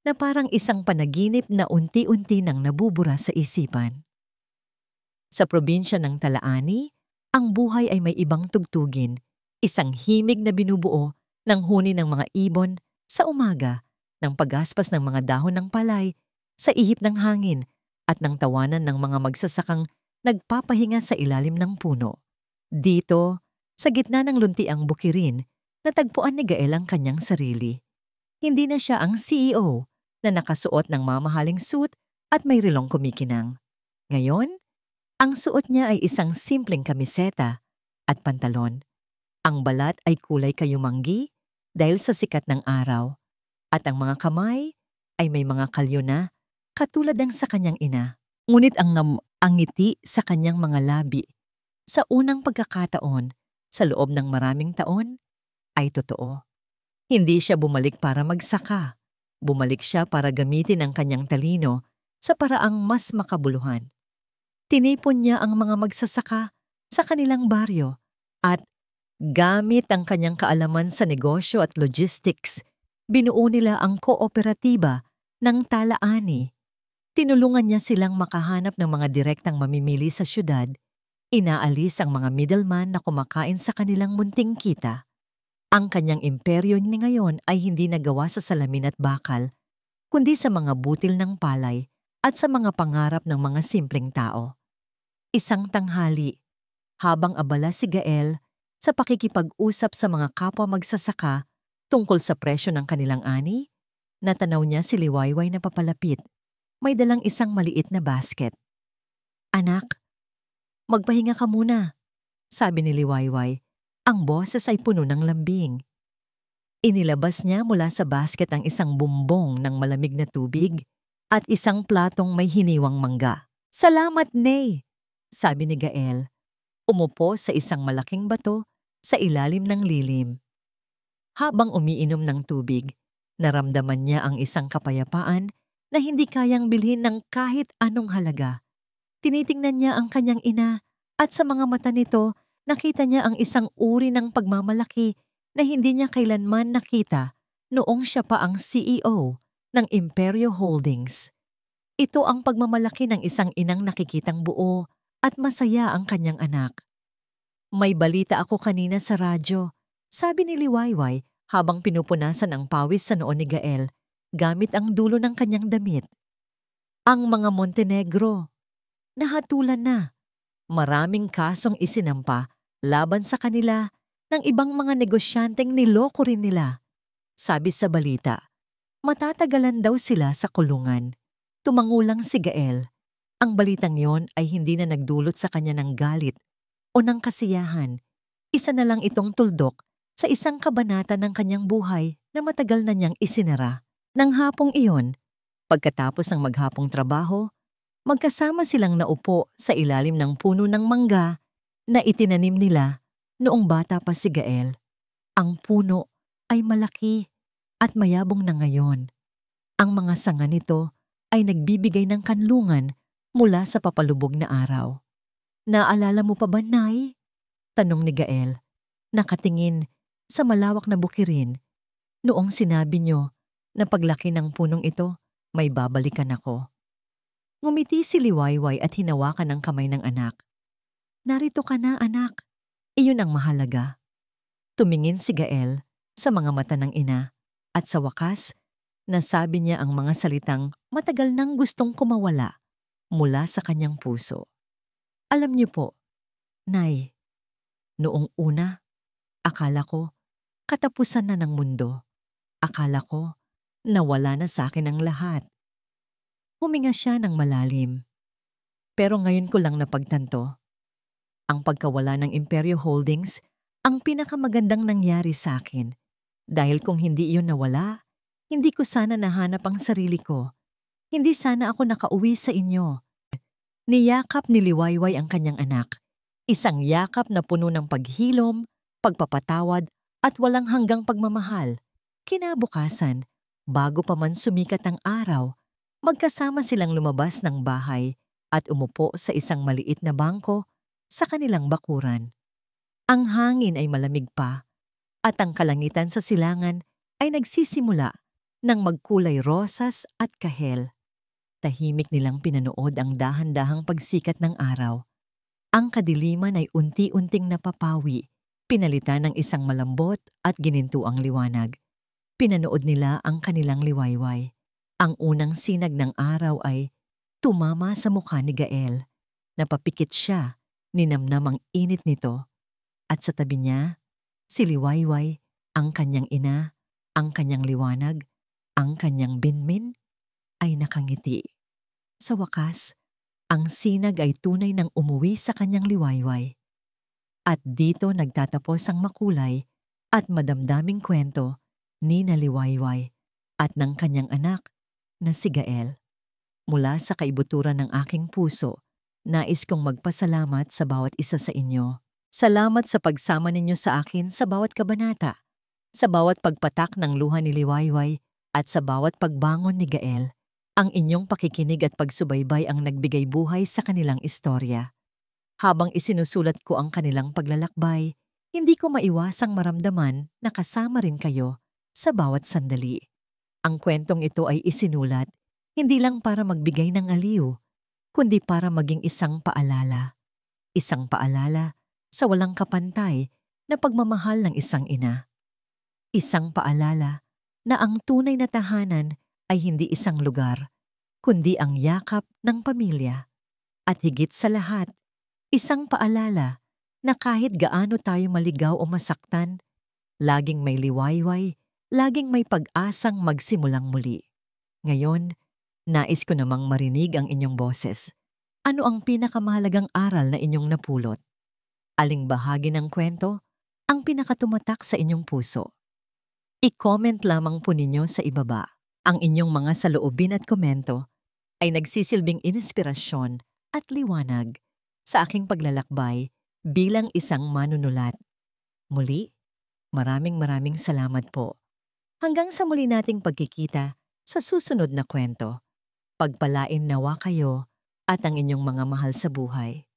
na parang isang panaginip na unti-unti nang nabubura sa isipan. Sa probinsya ng Talaani, ang buhay ay may ibang tugtugin, isang himig na binubuo ng huni ng mga ibon sa umaga, ng pagaspas ng mga dahon ng palay, sa ihip ng hangin at ng tawanan ng mga magsasakang nagpapahinga sa ilalim ng puno. Dito, sa gitna ng luntiang bukirin, natagpuan ni Gael ang kanyang sarili. Hindi na siya ang CEO na nakasuot ng mamahaling suit at may rilong kumikinang. Ngayon, ang suot niya ay isang simpleng kamiseta at pantalon. Ang balat ay kulay kayumanggi dahil sa sikat ng araw, at ang mga kamay ay may mga kalyo na katulad ng sa kanyang ina. Ngunit ang ngiti sa kanyang mga labi sa unang pagkakataon sa loob ng maraming taon ay totoo. Hindi siya bumalik para magsaka. Bumalik siya para gamitin ang kanyang talino sa paraang mas makabuluhan. Tinipon niya ang mga magsasaka sa kanilang baryo at gamit ang kanyang kaalaman sa negosyo at logistics, binuo nila ang kooperatiba ng Talaani. Tinulungan niya silang makahanap ng mga direktang mamimili sa syudad. Inaalis ang mga middleman na kumakain sa kanilang munting kita. Ang kanyang imperyo ni ngayon ay hindi nagawa sa salamin at bakal, kundi sa mga butil ng palay at sa mga pangarap ng mga simpleng tao. Isang tanghali, habang abala si Gael sa pakikipag-usap sa mga kapwa magsasaka tungkol sa presyo ng kanilang ani, natanaw niya si Liwayway na papalapit. May dalang isang maliit na basket. Anak, magpahinga ka muna, sabi ni Liwayway. Ang boses ay puno ng lambing. Inilabas niya mula sa basket ang isang bumbong ng malamig na tubig at isang platong may hiniwang mangga. "Salamat, Nay," sabi ni Gael. Umupo sa isang malaking bato sa ilalim ng lilim. Habang umiinom ng tubig, naramdaman niya ang isang kapayapaan na hindi kayang bilhin ng kahit anong halaga. Tinitingnan niya ang kanyang ina at sa mga mata nito nakita niya ang isang uri ng pagmamalaki na hindi niya kailanman nakita noong siya pa ang CEO ng Imperio Holdings. Ito ang pagmamalaki ng isang inang nakikitang buo at masaya ang kanyang anak. "May balita ako kanina sa radyo," sabi ni Liwayway habang pinupunasan ang pawis sa noo ni Gael gamit ang dulo ng kanyang damit. "Ang mga Montenegro, nahatulan na. Maraming kasong isinampa laban sa kanila ng ibang mga negosyanteng niloko rin nila." Sabi sa balita, matatagalan daw sila sa kulungan. Tumangulang si Gael. Ang balitang yon ay hindi na nagdulot sa kanya ng galit o ng kasiyahan. Isa na lang itong tuldok sa isang kabanata ng kanyang buhay na matagal na niyang isinara. Nang hapong iyon, pagkatapos ng maghapong trabaho, magkasama silang naupo sa ilalim ng puno ng mangga na itinanim nila noong bata pa si Gael. Ang puno ay malaki at mayabong na ngayon. Ang mga sanga nito ay nagbibigay ng kanlungan mula sa papalubog na araw. "Naalala mo pa ba, Nay?" tanong ni Gael, nakatingin sa malawak na bukirin. "Noong sinabi niyo na paglaki ng punong ito, may babalikan ako." Ngumiti si Liwayway at hinawakan ang kamay ng anak. "Narito ka na, anak. Iyon ang mahalaga." Tumingin si Gael sa mga mata ng ina at sa wakas, nasabi niya ang mga salitang matagal nang gustong kumawala mula sa kanyang puso. "Alam niyo po, Nay, noong una, akala ko katapusan na ng mundo. Akala ko nawala na sa akin ang lahat." Huminga siya ng malalim. "Pero ngayon ko lang napagtanto, ang pagkawala ng Imperio Holdings ang pinakamagandang nangyari sa akin. Dahil kung hindi iyon nawala, hindi ko sana nahanap ang sarili ko. Hindi sana ako nakauwi sa inyo." Niyakap ni Liwayway ang kanyang anak. Isang yakap na puno ng paghilom, pagpapatawad at walang hanggang pagmamahal. Kinabukasan, bago pa man sumikat ang araw, magkasama silang lumabas ng bahay at umupo sa isang maliit na bangko sa kanilang bakuran. Ang hangin ay malamig pa at ang kalangitan sa silangan ay nagsisimula ng magkulay rosas at kahel. Tahimik nilang pinanood ang dahan-dahang pagsikat ng araw. Ang kadiliman ay unti-unting napapawi, pinalitan ng isang malambot at ginintuang liwanag. Pinanood nila ang kanilang liwayway. Ang unang sinag ng araw ay tumama sa mukha ni Gael. Napapikit siya, ninamnam ang init nito. At sa tabi niya, si Liwayway, ang kanyang ina, ang kanyang liwanag, ang kanyang binmin, ay nakangiti. Sa wakas, ang sinag ay tunay nang umuwi sa kanyang liwayway. At dito nagtatapos ang makulay at madamdaming kwento ni na Liwayway at ng kanyang anak na si Gael. Mula sa kaibuturan ng aking puso, nais kong magpasalamat sa bawat isa sa inyo. Salamat sa pagsama ninyo sa akin sa bawat kabanata, sa bawat pagpatak ng luha ni Liwayway at sa bawat pagbangon ni Gael. Ang inyong pakikinig at pagsubaybay ang nagbigay buhay sa kanilang istorya. Habang isinusulat ko ang kanilang paglalakbay, hindi ko maiwasang maramdaman na kasama rin kayo sa bawat sandali. Ang kwentong ito ay isinulat hindi lang para magbigay ng aliw, kundi para maging isang paalala. Isang paalala sa walang kapantay na pagmamahal ng isang ina. Isang paalala na ang tunay na tahanan ay hindi isang lugar, kundi ang yakap ng pamilya. At higit sa lahat, isang paalala na kahit gaano tayo maligaw o masaktan, laging may liwayway, laging may pag-asang magsimulang muli. Ngayon, nais ko namang marinig ang inyong boses. Ano ang pinakamahalagang aral na inyong napulot? Aling bahagi ng kwento ang pinakatumatak sa inyong puso? I-comment lamang po ninyo sa ibaba. Ang inyong mga saloobin at komento ay nagsisilbing inspirasyon at liwanag sa aking paglalakbay bilang isang manunulat. Muli, maraming salamat po. Hanggang sa muli nating pagkikita sa susunod na kwento. Pagpalain nawa kayo at ang inyong mga mahal sa buhay.